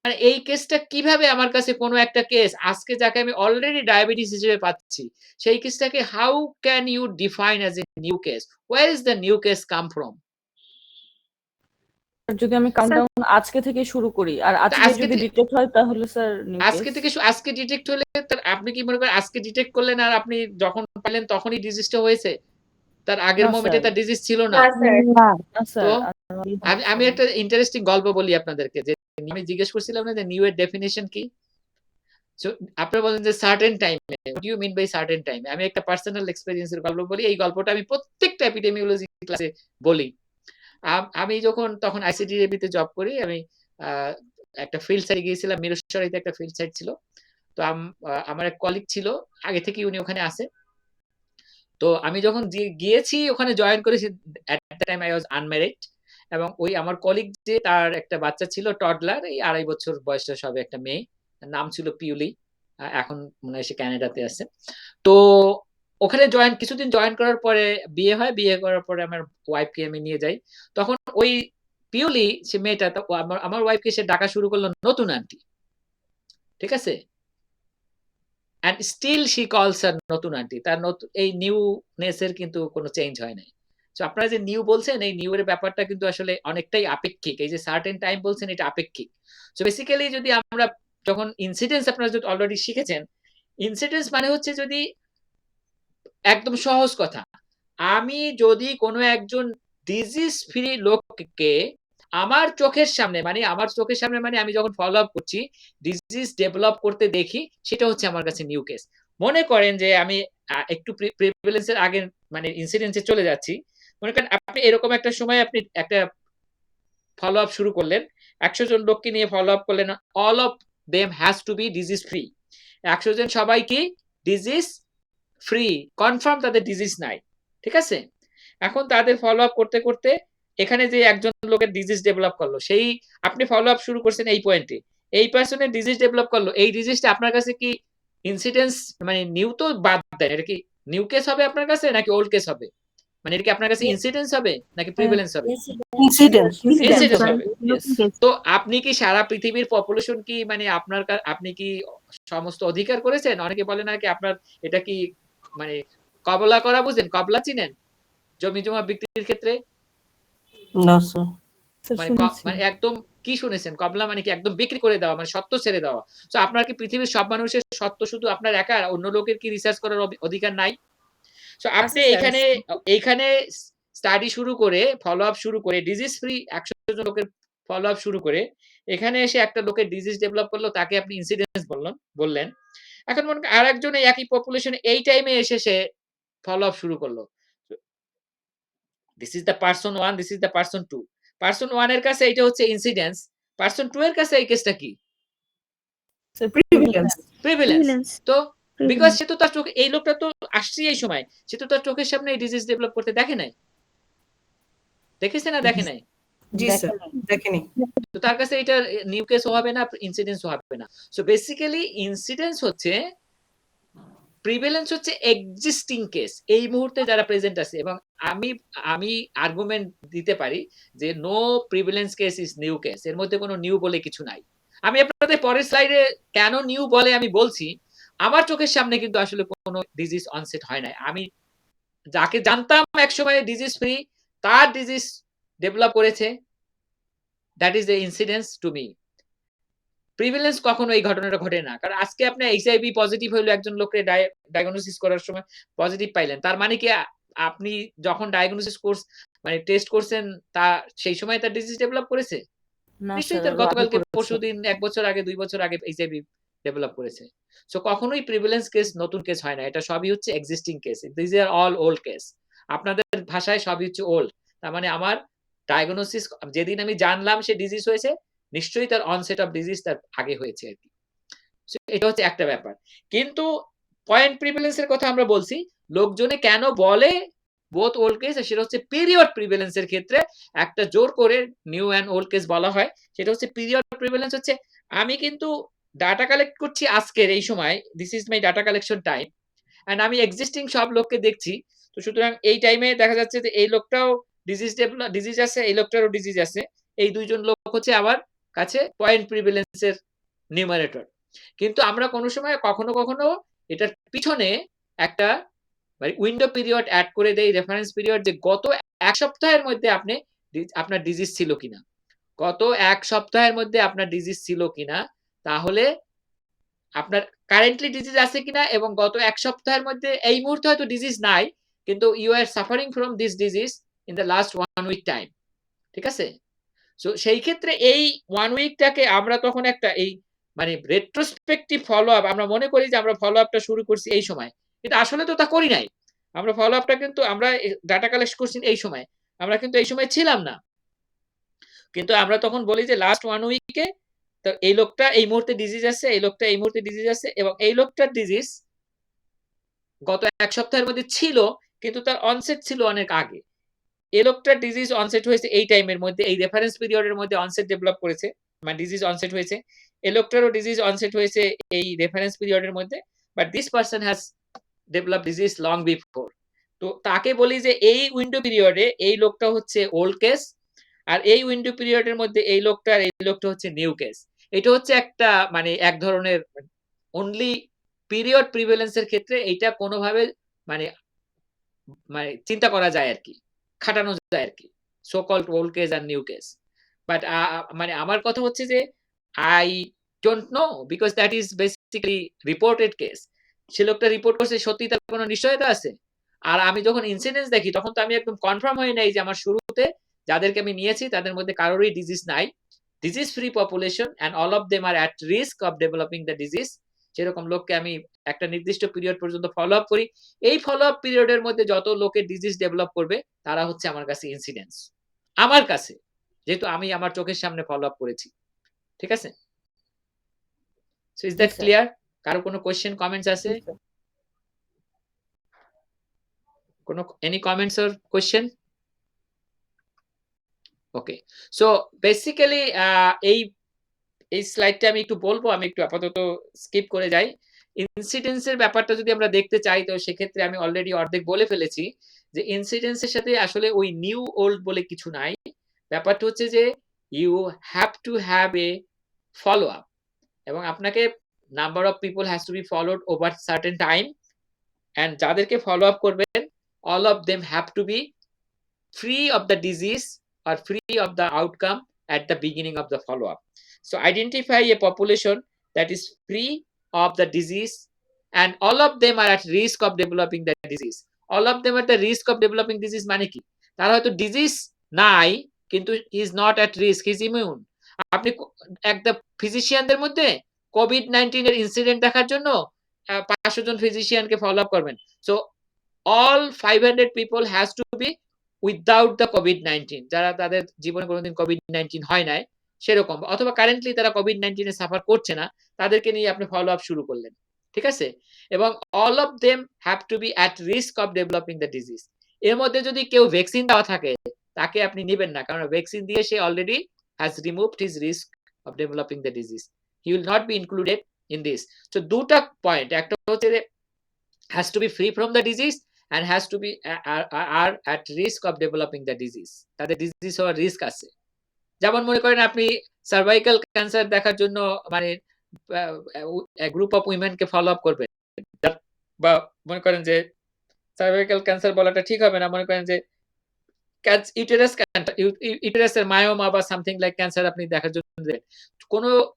মানে এই কেসটা কিভাবে আমার কাছে কোনো একটা কেস আজকে যাকে আমি অলরেডি ডায়াবেটিস হিসেবে পাচ্ছি, সেই কেসটাকে how can you define as a new case? Where is the new case come from? যদি আমি কাউন্টডাউন আজকে থেকে শুরু করি আর আজকে আজকে যদি থেকে ডিটেক্ট হয় তাহলে স্যার নিউ কেস। আজকে ডিটেক্ট হলে তার আপনি কি মনে করেন আজকে ডিটেক্ট করলেন আর আপনি যখন পেলেন তখনই ডিজিজটা হয়েছে? তার আগের না মোমেন্টে স্যার, তার ডিজিজ ছিল না। না স্যার, না তো স্যার, আমি একটা ইন্টারেস্টিং গল্প বলি আপনাদেরকে, যে আমি জিজ্ঞেস করছিলাম না যে নিউ এর ডেফিনিশন কি? সো আপনারা বলেন যে সার্টেন টাইমে, what do you mean by certain টাইমে? আমি একটা পার্সোনাল এক্সপেরিয়েন্সের গল্প বলি। এই গল্পটা আমি প্রত্যেকটা এপিডেমিওলজি ক্লাসে বলি। আমি যখন তখন আইসিডিএবি তে জব করি, আমি একটা ফিল্ড সাইটে গিয়েছিলাম, মিরসরাইতে একটা ফিল্ড সাইট ছিল। তো আমার এক কলিগ ছিল, আগে থেকে উনি ওখানে আছে। তো আমি যখন গিয়েছি ওখানে জয়েন করেছি, at the time I was unmarried, এবং ওই আমার কলিগ যে তার একটা বাচ্চা ছিল টডলার, এই 2.5 বছর বয়সের সবে একটা মেয়ে, নাম ছিল পিউলি, এখন মনে হয় সে ক্যানাডাতে আছে। তো ওখানে কিছুদিন জয়েন করার পরে বিয়ে হয়, বিয়ে করার পরে আমার ওয়াইফকে আমি নিয়ে যাই। তখন ওই পিউলি, সে মেয়েটা, আমার ওয়াইফকে সে ডাকা শুরু করলো নতুন আন্টি, ঠিক আছে? অ্যান্ড স্টিল শি কলস আর নতুন আন্টি। তার এই নিউনেস এর কিন্তু কোনো চেঞ্জ হয় নাই। সো আপনারা যে নিউ বলছেন, এই নিউ এর ব্যাপারটা কিন্তু আসলে অনেকটাই আপেক্ষিক। এই যে সার্টেন টাইম বলছেন, এটা আপেক্ষিক। সো বেসিক্যালি যদি আমরা যখন ইনসিডেন্স আপনারা যদি অলরেডি শিখেছেন, ইনসিডেন্স মানে হচ্ছে যদি একদম সহজ কথা, আমি যদি কোনো একজন ডিজিজ ফ্রি লোককে আমার চোখের সামনে, মানে আমি যখন ফলো আপ করছি, ডিজিজ ডেভেলপ করতে দেখি, সেটা হচ্ছে আমার কাছে নিউ কেস। মনে করেন যে আমি একটু প্রিভ্যালেন্সের আগে মানে ইনসিডেন্সে চলে যাচ্ছি। মনে করেন আপনি এরকম একটা সময় আপনি একটা ফলো আপ শুরু করলেন, 100 জন লোককে নিয়ে ফলো আপ করলেন, all of them has to be disease free. 100 জন সবাই কি ডিজিজ ফ্রি, কনফার্ম তাদের ডিজিজ নাই, ঠিক আছে? এখন তাদের ফলো আপ করতে করতে এখানে যে একজন লোকের ডিজিজ ডেভেলপ করলো, সেই আপনি ফলো আপ শুরু করছেন এই পয়েন্টে, এই পার্সনের ডিজিজ ডেভেলপ করলো, এই ডিজিজটা আপনার কাছে কি ইনসিডেন্স, মানে নিউ তো বাদ দেন, এটা কি নিউ কেস হবে আপনার কাছে নাকি ওল্ড কেস হবে? মানে এটা কি আপনার কাছে ইনসিডেন্স হবে নাকি প্রিভ্যালেন্স হবে? ইনসিডেন্স হবে। তো আপনি কি সারা পৃথিবীর পপুলেশন কি মানে আপনি কি সমস্ত অধিকার করেছেন? অনেকে বলে নাকি আপনার এটা কি মানে কবলা করা বুঝেন? কবলা চিনেন? জমি জমা বিক্রির ক্ষেত্রে না স্যার, মানে একদম কি শুনেছেন? কবলা মানে কি একদম বিক্রি করে দেওয়া, মানে সত্ত্ব ছেড়ে দেওয়া। তো আপনার কি পৃথিবীর সব মানুষের সত্ত্ব শুধু আপনার একার? অন্য লোকের কি রিসার্চ করার অধিকার নাই? সো আপনি এইখানে স্টাডি শুরু করে, ফলো আপ শুরু করে, ডিজিজ ফ্রি 100 জন লোকের ফলো আপ শুরু করে, এখানে এসে একটা লোকের ডিজিজ ডেভেলপ করলো, তাকে আপনি ইনসিডেন্স বললেন। এখন মনে করেন আরেকজন এই একই পপুলেশনে এই টাইমে এসে সে ফলো আপ শুরু করলো। This is the person 1, this is the person 2। Person 1 এর কাছে এটা হচ্ছে ইনসিডেন্স, পারসন 2 এর কাছে এই কেসটা কি? প্রিভিলেন্স। তো বিকজ সে তো তার চোখে, এই লোকটা তো আসছে এই সময়, সে তো তার চোখের সামনে এই ডিজিজ ডেভেলপ করতে দেখে নাই, দেখেছে না দেখে নাই? জি স্যার, দেখেনি। তো তার কাছে এটা নিউ কেসও হবে না, ইনসিডেন্সও হবে না। সো বেসিক্যালি ইনসিডেন্স হচ্ছে, প্রিভ্যালেন্স হচ্ছে এক্সিস্টিং কেস, এই মুহূর্তে যারা প্রেজেন্ট আছে। এবং আমি আর্গুমেন্ট দিতে পারি যে no prevalence case is new case, এর মধ্যে কোনো নিউ বলে কিছু নাই। আমি আপনাদের পরের স্লাইডে কেন নিউ বলে আমি বলছি। আমার চোখের সামনে কিন্তু আসলে কোনো ডিজিজ অনসেট হয় নাই। আমি যাকে জানতাম একসময় ডিজিজ ফ্রি, তার ডিজিজ ডেভেলপ করেছে, that is the incidence to me. Prevalence কখনো এই ঘটনাটা ঘটে না। কারণ আজকে আপনি এইচআইভি পজিটিভ হইলো, একজন লোককে ডায়াগনোসিস করার সময় পজিটিভ পাইলেন, তার মানে কি আপনি যখন ডায়াগনোসিস মানে টেস্ট করছেন, তা সেই সময় তার ডিজিজ ডেভেলপ করেছে? নিশ্চয়ই তার গতকালকে, পরশুদিন, 1 বছর আগে, 2 বছর আগে এইচআইভি ডেভেলপ করেছে। সো কখনোই প্রিভিলেন্স কেস নতুন কেস হয় না, এটা সবই হচ্ছে existing case. This are all old case. আপনাদের ভাষায় সবই হচ্ছে ওল্ড। তার মানে আমার ডায়াগনোসিস যেদিন আমি জানলাম সে ডিজিজ হয়েছে, নিশ্চয়ই তার অনসেট অফ ডিজিজ তার আগে হয়েছে আর কি। এটা হচ্ছে একটা ব্যাপার। কিন্তু পয়েন্ট প্রিভিলেন্সের কথা আমরা বলছি, লোকজনে কেন বলে বোথ ওল্ড কেস, সেটা হচ্ছে পিরিয়ড প্রিভিলেন্সের ক্ষেত্রে একটা জোর করে নিউ অ্যান্ড ওল্ড কেস বলা হয়। সেটা হচ্ছে পিরিয়ড প্রিভিলেন্স হচ্ছে আমি কিন্তু ডাটা কালেক্ট করছি আজকের এই সময়, this is my data collection time, and আমি এক্সিস্টিং সব লোককে দেখছি। তো সুতরাং এই টাইমে দেখা যাচ্ছে যে এই লোকটাও ডিজিজ আছে, এই লোকটারও ডিজিজ আছে, এই দুইজন লোক হচ্ছে আবার কাছে পয়েন্ট প্রিভিলেন্সের নিউমারেটর। কিন্তু আমরা কোনো সময় কখনো কখনো এটার পিছনে একটা মানে উইন্ডো পিরিয়ড অ্যাড করে দেই, রেফারেন্স পিরিয়ড, যে গত এক সপ্তাহের মধ্যে আপনি আপনার ডিজিজ ছিল কিনা, গত এক সপ্তাহের মধ্যে আপনার ডিজিজ ছিল কিনা, তাহলে আপনার কারেন্টলি ডিজিজ আছে কিনা, এবং গত এক সপ্তাহের মধ্যে এই মুহূর্তে হয়তো ডিজিজ নাই, কিন্তু you are suffering from this disease in the last 1 week time. ঠিক আছে? সো সেই ক্ষেত্রে এই 1 উইকটাকে আমরা তখন একটা এই মানে রেট্রোস্পেক্টিভ ফলো আপ, আমরা মনে করি যে আমরা ফলো আপটা শুরু করছি এই সময়, কিন্তু আসলে তো তা করি নাই। আমরা ফলো আপটা কিন্তু আমরা ডাটা কালেক্ট করছি এই সময়, আমরা কিন্তু এই সময় ছিলাম না। কিন্তু আমরা তখন বলি যে লাস্ট 1 উইকে তো এই লোকটা এই মুহূর্তে ডিজিজ আছে, এই লোকটা এই মুহূর্তে ডিজিজ আছে, এবং এই লোকটার ডিজিজ গত এক সপ্তাহের মধ্যে ছিল, কিন্তু তার অনসেট ছিল অনেক আগে। এই লোকটার ডিজিজ অনসেট হয়েছে এই টাইমের মধ্যে, এই রেফারেন্স পিরিয়ডের মধ্যে অনসেট ডেভেলপ করেছে, মানে ডিজিজ অনসেট হয়েছে। এই লোকটারও ডিজিজ অনসেট হয়েছে এই রেফারেন্স পিরিয়ডের মধ্যে, but this person has develop disease long before. তো তাকে বলি যে এই উইন্ডো পিরিয়ডে এই লোকটা হচ্ছে ওল্ড কেস, আর এই উইন্ডো পিরিয়ডের মধ্যে এই লোকটা হচ্ছে নিউ কেস। এটা হচ্ছে একটা মানে এক ধরনের অনলি পিরিয়ড প্রিভ্যালেন্সের ক্ষেত্রে এইটা কোনোভাবে মানে মানে চিন্তা করা যায় আর কি, খাটানো যায় আর কি, সো কল্ড ওল্ড কেস আর নিউ কেস। বাট মানে আমার কথা হচ্ছে যে I don't know, because that is basically reported case. সে লোকটা রিপোর্ট করছে, সত্যি তার কোনো নিশ্চয়তা আছে? আর আমি যখন ইনসিডেন্স দেখি তখন তো আমি একদম কনফার্ম হয়ে নাই যে আমার শুরুতে যাদেরকে আমি নিয়েছি তাদের মধ্যে কারোরই ডিজিজ নাই, disease free population, and all of them are at risk of developing the disease. সেরকম লোককে আমি একটা নির্দিষ্ট পিরিয়ড পর্যন্ত ফলো আপ করি। এই ফলো আপ পিরিয়ডের মধ্যে যত লোকের ডিজিজ ডেভেলপ করবে তারা হচ্ছে আমার কাছে ইনসিডেন্স, আমার কাছে, যেহেতু আমি আমার চোখের সামনে ফলো আপ করেছি। ঠিক আছে? So is that clear? কারো কোনো কোশ্চেন কমেন্টস আছে? কোনো any comments or question? Okay, so basically এই এই স্লাইডটা আমি একটু বলবো, আমি একটু আপাতত স্কিপ করে যাই। ইনসিডেন্সের ব্যাপারটা যদি আমরা দেখতে চাই তো সেক্ষেত্রে আমি অলরেডি অর্ধেক বলে ফেলেছি যে ইনসিডেন্সের সাথে আসলে ওই নিউ ওল্ড বলে কিছু নাই। ব্যাপারটা হচ্ছে যে you have to have a follow up, এবং আপনাকে number of people has to be followed over certain time, and যাদেরকে ফলো আপ করবেন all of them have to be free of the disease or free of the outcome at the beginning of the follow-up. So identify a population that is free of the disease, and all of them are at risk of developing the disease. All of them are at the risk of developing disease মানে কি? তার হয়তো disease নাই কিন্তু he is not at risk, he is immune. আপনি একটা ফিজিশিয়ানদের মধ্যে COVID-19 এর ইনসিডেন্ট দেখার জন্য 500 জন ফিজিশিয়ানকে ফলো আপ করবেন। So all 500 people has to be without the COVID-19, যারা তাদের জীবনে কোনোদিন কোভিড-19 হয় নাই সেরকম, অথবা কারেন্টলি তারা কোভিড-19 এ সাফার করছে না, তাদেরকে নিয়ে আপনি ফলো আপ শুরু করলেন। ঠিক আছে? এবং all of them have to be at risk of developing the disease. এর মধ্যে যদি কেউ ভ্যাকসিন দেওয়া থাকে তাকে আপনি নেবেন না, কারণ ভ্যাকসিন দিয়ে সে already has removed his risk of developing the disease, he will not be included in this. So দুটা পয়েন্ট, একটা হচ্ছে যে has to be free from the disease and has to be are at risk of developing the disease, তাদের disease হওয়ার risk আছে। যেমন মনে করেন আপনি সার্ভাইকাল ক্যান্সার দেখার জন্য মানে গ্রুপ অফ উইমেনকে ফলো আপ করবেন, বা মনে করেন যে সার্ভাইকাল ক্যান্সার বলাটা ঠিক হবে না, মনে করেন যে ইউটেরাসের মায়োমা বা সামথিং লাইক ক্যান্সার আপনি দেখার জন্য দেবেন।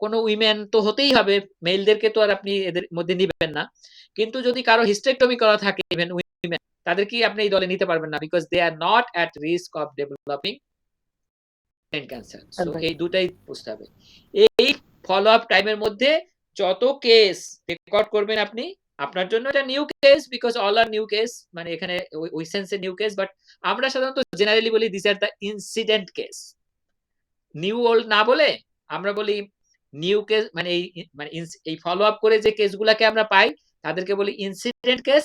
কোনো উইমেন তো হতেই হবে, মেলদেরকে তো আর আপনি এদের মধ্যে নিবেন না। কিন্তু যদি কারো হিস্টেক্টমি করা থাকে ইভেন উইমেন, তাদেরকে আপনি এই দলে নিতে পারবেন না, because they are not at risk of developing cancer. So এই দুটাই বুঝতে হবে। এই ফলো আপ টাইমের মধ্যে যত কেস রেকর্ড করবেন আপনি, আপনার জন্য এটা new case, because all are new case, মানে এখানে ওই সেন্সে নিউ কেস, বাট আমরা সাধারণত জেনারেলি বলি this are the incident case. New old না বলে আমরা বলি নিউ কেস, মানে এই ফলো আপ করে যে কেসগুলোকে আমরা পাই তাদেরকে বলি incident case,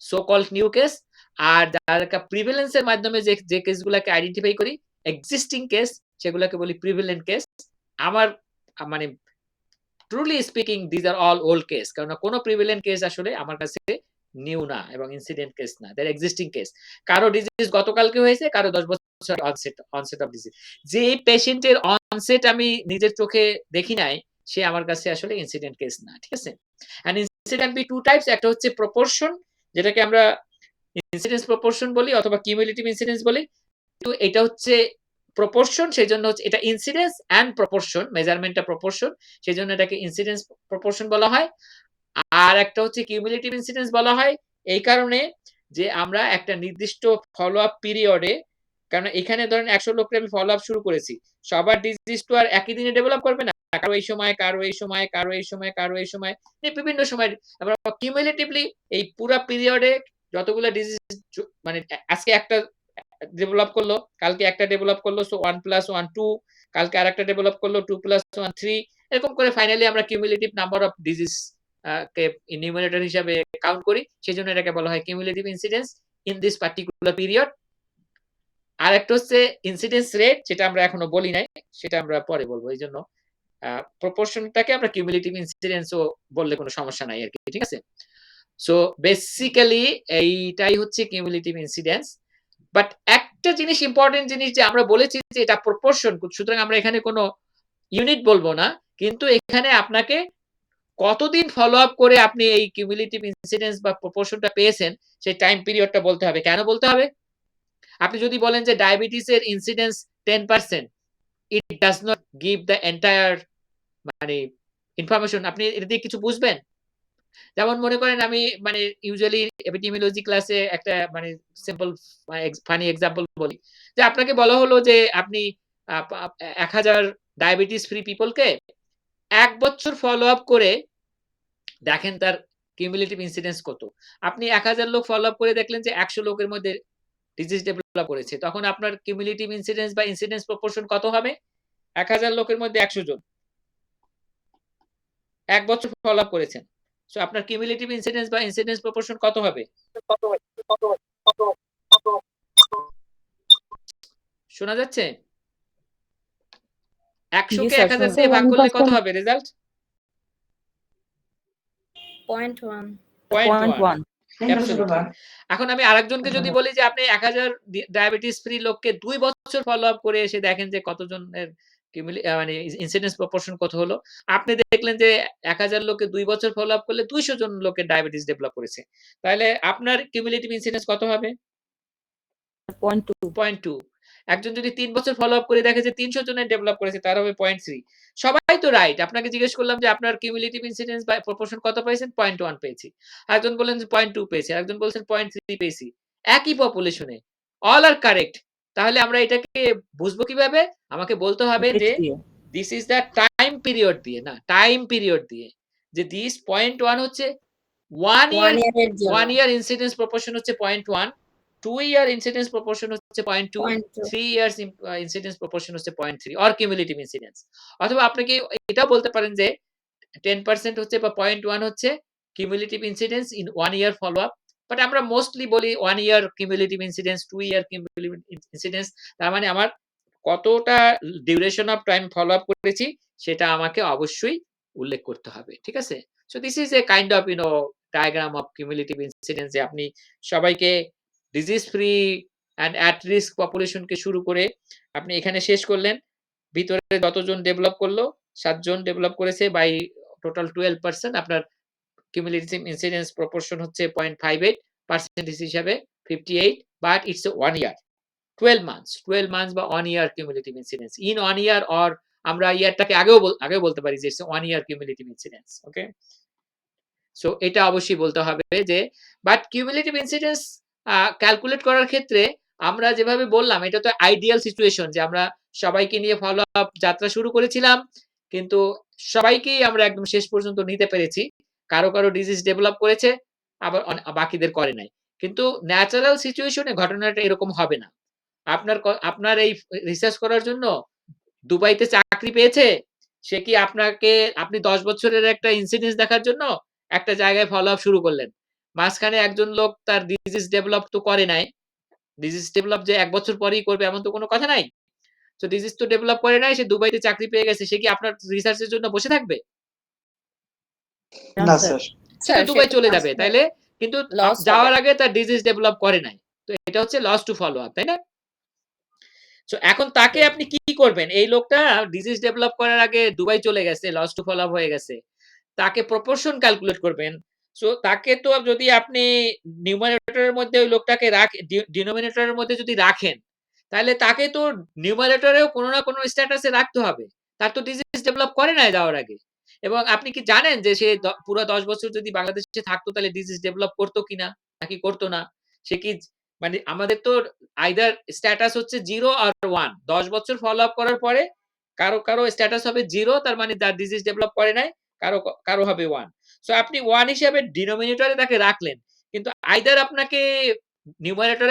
so called new case. আর যারা প্রিভেলেন্সের মাধ্যমে যে কেসগুলোকে আইডেন্টিফাই করি এক্সিস্টিং কেস, সেগুলোকে বলি প্রিভেলেন্ট কেস। আমার মানে truly speaking this are all old case, কারণ কোনো প্রিভেলেন্ট কেস আসলে আমার কাছে নিউ না এবং ইনসিডেন্ট কেস না, দ্যার এক্সিস্টিং কেস। কারো ডিজিজ গতকালকে হয়েছে, কারো 10 বছর অনসেট অফ ডিজিজ। যে পেশেন্টের অনসেট আমি নিজের চোখে দেখি নাই, সে আমার কাছে আসলে ইনসিডেন্ট কেস না, ঠিক আছে? And incident be two types, একটা হচ্ছে প্রপোর্শন, যেটাকে আমরা ইনসিডেন্স প্রপোর্শন বলি অথবা কিউমুলেটিভ ইনসিডেন্স বলি। তো এটা হচ্ছে প্রপোর্শন, সেই জন্য হচ্ছে এটা ইনসিডেন্স এন্ড প্রপোর্শন, মেজারমেন্টটা প্রপোর্শন, সেই জন্য এটাকে ইনসিডেন্স প্রপোর্শন বলা হয়। আর একটা হচ্ছে কিউমুলেটিভ ইনসিডেন্স বলা হয় এই কারণে যে আমরা একটা নির্দিষ্ট ফলো আপ পিরিয়ডে, কারণ এখানে ধরেন 100 লোককে আমি ফলো আপ শুরু করেছি, সবার ডিজিজ তো আর একই দিনে ডেভেলপ করবে না, কারো এই সময়, কারো এই সময়, কারো এই সময়, কারো এই সময়, বিভিন্ন সময়। আমরা কিউমুলেটিভলি এই পুরো পিরিয়ডে যতগুলো ডিজিজ, মানে আজকে একটা ডেভেলপ করলো, কালকে একটা ডেভেলপ করলো, সো 1 + 1 2, কালকে আরেকটা ডেভেলপ করলো 2 + 1 3, এরকম করে ফাইনালি আমরা কিউমুলেটিভ নাম্বার অফ ডিজিজ কে নিউমারেটর হিসাবে কাউন্ট করি, সেজন্য এটাকে বলা হয় cumulative incidence in this particular period. আর একটা হচ্ছে ইনসিডেন্স রেট, যেটা আমরা এখনো বলি নাই, সেটা আমরা পরে বলবো। এই জন্য প্রপোর্শনটাকে আমরা কিউমুলেটিভ ইনসিডেন্সও বললে কোনো সমস্যা নাই আর কি, ঠিক আছে? সো বেসিক্যালি এইটাই হচ্ছে কিউমুলেটিভ ইনসিডেন্স। বাট একটা জিনিস, ইম্পর্টেন্ট জিনিস, যে আমরা বলেছি যে এটা প্রপোর্শন, সুতরাং আমরা এখানে কোনো ইউনিট বলবো না, কিন্তু এখানে আপনাকে কতদিন ফলো আপ করে আপনি এই কিউমুলেটিভ ইনসিডেন্স বা প্রপোর্শনটা পেয়েছেন, সেই টাইম পিরিয়ডটা বলতে হবে। কেন বলতে হবে? আপনি যদি বলেন যে ডায়াবেটিসের incidence 10%, it does not give the entire মানে ইনফরমেশন। আপনি এটা দিয়ে কিছু বুঝবেন? যেমন মনে করেন আমি মানে ইউজুয়ালি এপিডেমিওলজি ক্লাসে একটা মানে সিম্পল ফানি এক্সাম্পল বলি, যে আপনাকে বলা হলো যে আপনি 1000 ডায়াবেটিস ফ্রি পিপলকে 1 বছর ফলো আপ করে দেখেন তার কিউমুলেটিভ ইনসিডেন্স কত। আপনি 1000 লোক ফলো আপ করে দেখলেন যে 100 লোকের মধ্যে ডিজিজ ডেভেলপ করেছে, তখন আপনার কিউমুলেটিভ ইনসিডেন্স বা ইনসিডেন্স প্রপোর্শন কত হবে? 1000 লোকের মধ্যে 100 জন 1 বছর ফলো আপ করেছেন, সো আপনার কিউমুলেটিভ ইনসিডেন্স বা ইনসিডেন্স প্রপোর্শন কত হবে? শোনা যাচ্ছে? 100 কে 1000 দিয়ে ভাগ করলে কত হবে রেজাল্ট? 0.1 0.1 এখন আমি আরেকজনকে যদি বলি যে আপনি 1000 ডায়াবেটিস ফ্রি লোককে 2 বছর ফলো আপ করে এসে দেখেন যে কতজনের মানে ইনসিডেন্স প্রপোর্শন কত হলো, আপনি দেখলেন যে 1000 লোককে 2 বছর ফলো আপ করলে 200 জন লোকের ডায়াবেটিস ডেভেলপ করেছে, তাহলে আপনার কিউমুলেটিভ ইনসিডেন্স কত হবে? 0.2। একজন যদি 3 বছর ফলো আপ করে দেখে যে 300 জনের ডেভেলপ করেছে, তার হবে 0.3। সবাই তো রাইট। আপনাকে জিজ্ঞেস করলাম যে আপনার কিউমুলেটিভ ইনসিডেন্স বা প্রপোর্শন কত পেয়েছেন? 0.1 পেয়েছি। আরেকজন বললেন যে 0.2 পেয়েছি, আরেকজন বলছেন 0.3 পেয়েছি। একই পপুলেশনে অল আর কারেক্ট। তাহলে আমরা এটাকে বুঝবো কিভাবে? আমাকে বলতে হবে যে this is the time period দিয়ে, না টাইম পিরিয়ড দিয়ে, যে দিস 0.1 হচ্ছে 1 ইয়ার, 1 ইয়ার ইনসিডেন্স প্রপোর্শন হচ্ছে 0.1, 2 ইয়ার ইনসিডেন্স প্রপোর্শন হচ্ছে 0.2, 3 ইয়ার্স ইনসিডেন্স প্রপোর্শন হচ্ছে 0.3 অর কিউমুলেটিভ ইনসিডেন্স। অথবা আপনি কি এটাও বলতে পারেন যে 10% হচ্ছে বা 0.1 হচ্ছে cumulative incidence in 1 year follow up. But আমরা মোস্টলি বলি 1 year cumulative incidence, 2 year cumulative incidence. তার মানে আমার কতটা duration of time follow up করেছি সেটা আমাকে অবশ্যই উল্লেখ করতে হবে, ঠিক আছে? So this is a kind of diagram of cumulative incidence, যে আপনি সবাইকে disease free and at risk পপুলেশনকে শুরু করে আপনি এখানে শেষ করলেন। ভিতরে যতজন ডেভেলপ করলো, 7 জন ডেভেলপ করেছে বাই টোটাল 12%, আপনার কিউমুলেটিভ ইনসিডেন্স প্রপোর্শন হচ্ছে 0.58% হিসাবে 58, বাট ইটস 1 ইয়ার 12 মান্থস বা 1 year cumulative incidence in 1 year, or আমরা ইয়ারটাকে আগেও বলতে পারি যে it's 1 year cumulative incidence. Okay, so এটা অবশ্যই বলতে হবে যে, বাট কিউমুলেটিভ ইনসিডেন্স ক্যালকুলেট করার ক্ষেত্রে আমরা যেভাবে বললাম, এটা তো আইডিয়াল সিচুয়েশন যে আমরা সবাইকে নিয়ে ফলো আপ যাত্রা শুরু করেছিলাম, কিন্তু সবাইকেই আমরা একদম শেষ পর্যন্ত নিতে পেরেছি। কারো ডিজিজ ডেভেলপ করেছে, আবার বাকিদের করে নাই। কিন্তু ন্যাচারাল সিচুয়েশনে ঘটনাটা এরকম হবে না। আপনার এই রিসার্চ করার জন্য দুবাইতে চাকরি পেয়েছে, সে কি আপনি 10 বছরের একটা ইনসিডেন্স দেখার জন্য একটা জায়গায় ফলো আপ শুরু করলেন, মাঝখানে একজন লোক তার ডিজিজ ডেভেলপ তো করে নাই, ডিজিজ ডেভেলপ যে 1 বছর পরেই করবে এমন তো কোনো কথা নাই। তো ডিজিজ তো ডেভেলপ করে নাই, সে দুবাইতে চাকরি পেয়ে গেছে, সে কি আপনার রিসার্চের জন্য বসে থাকবে? না স্যার। সে তো দুবাই চলে যাবে। তাইলে কিন্তু Loss যাওয়ার হবে। আগে তার ডিজিজ ডেভেলপ করে নাই। তো এটা হচ্ছে লস টু ফলো আপ, তাই না? সো এখন তাকে আপনি কি করবেন? এই লোকটা ডিজিজ ডেভেলপ করার আগে দুবাই চলে গেছে, লস টু ফলো আপ হয়ে গেছে। তাকে প্রপোর্শন ক্যালকুলেট করবেন। সো তাকে তো যদি আপনি নিউমারেটরের মধ্যে ওই লোকটাকে ডিনোমিনেটরের মধ্যে যদি রাখেন, তাহলে তাকে তো নিউমারেটরেও কোনো না কোনো স্ট্যাটাসে রাখতে হবে। তার তো ডিজিজ ডেভেলপ করে নাই যাওয়ার আগে। এবং আপনি কি জানেন যে সে পুরো 10 বছর যদি বাংলাদেশে থাকতো তাহলে ডিজিজ ডেভেলপ করতো কিনা নাকি করতো না? সে কি মানে আমাদের তো আইদার স্ট্যাটাস হচ্ছে 0 আর 1। 10 বছর ফলো আপ করার পরে কারো স্ট্যাটাস হবে 0, তার মানে তার ডিজিজ ডেভেলপ করে নাই, কারো হবে 1। সো আপনি 1 হিসেবে ডিনোমিনেটরে তাকে রাখলেন, কিন্তু আইদার আপনাকে নিউমারেটরে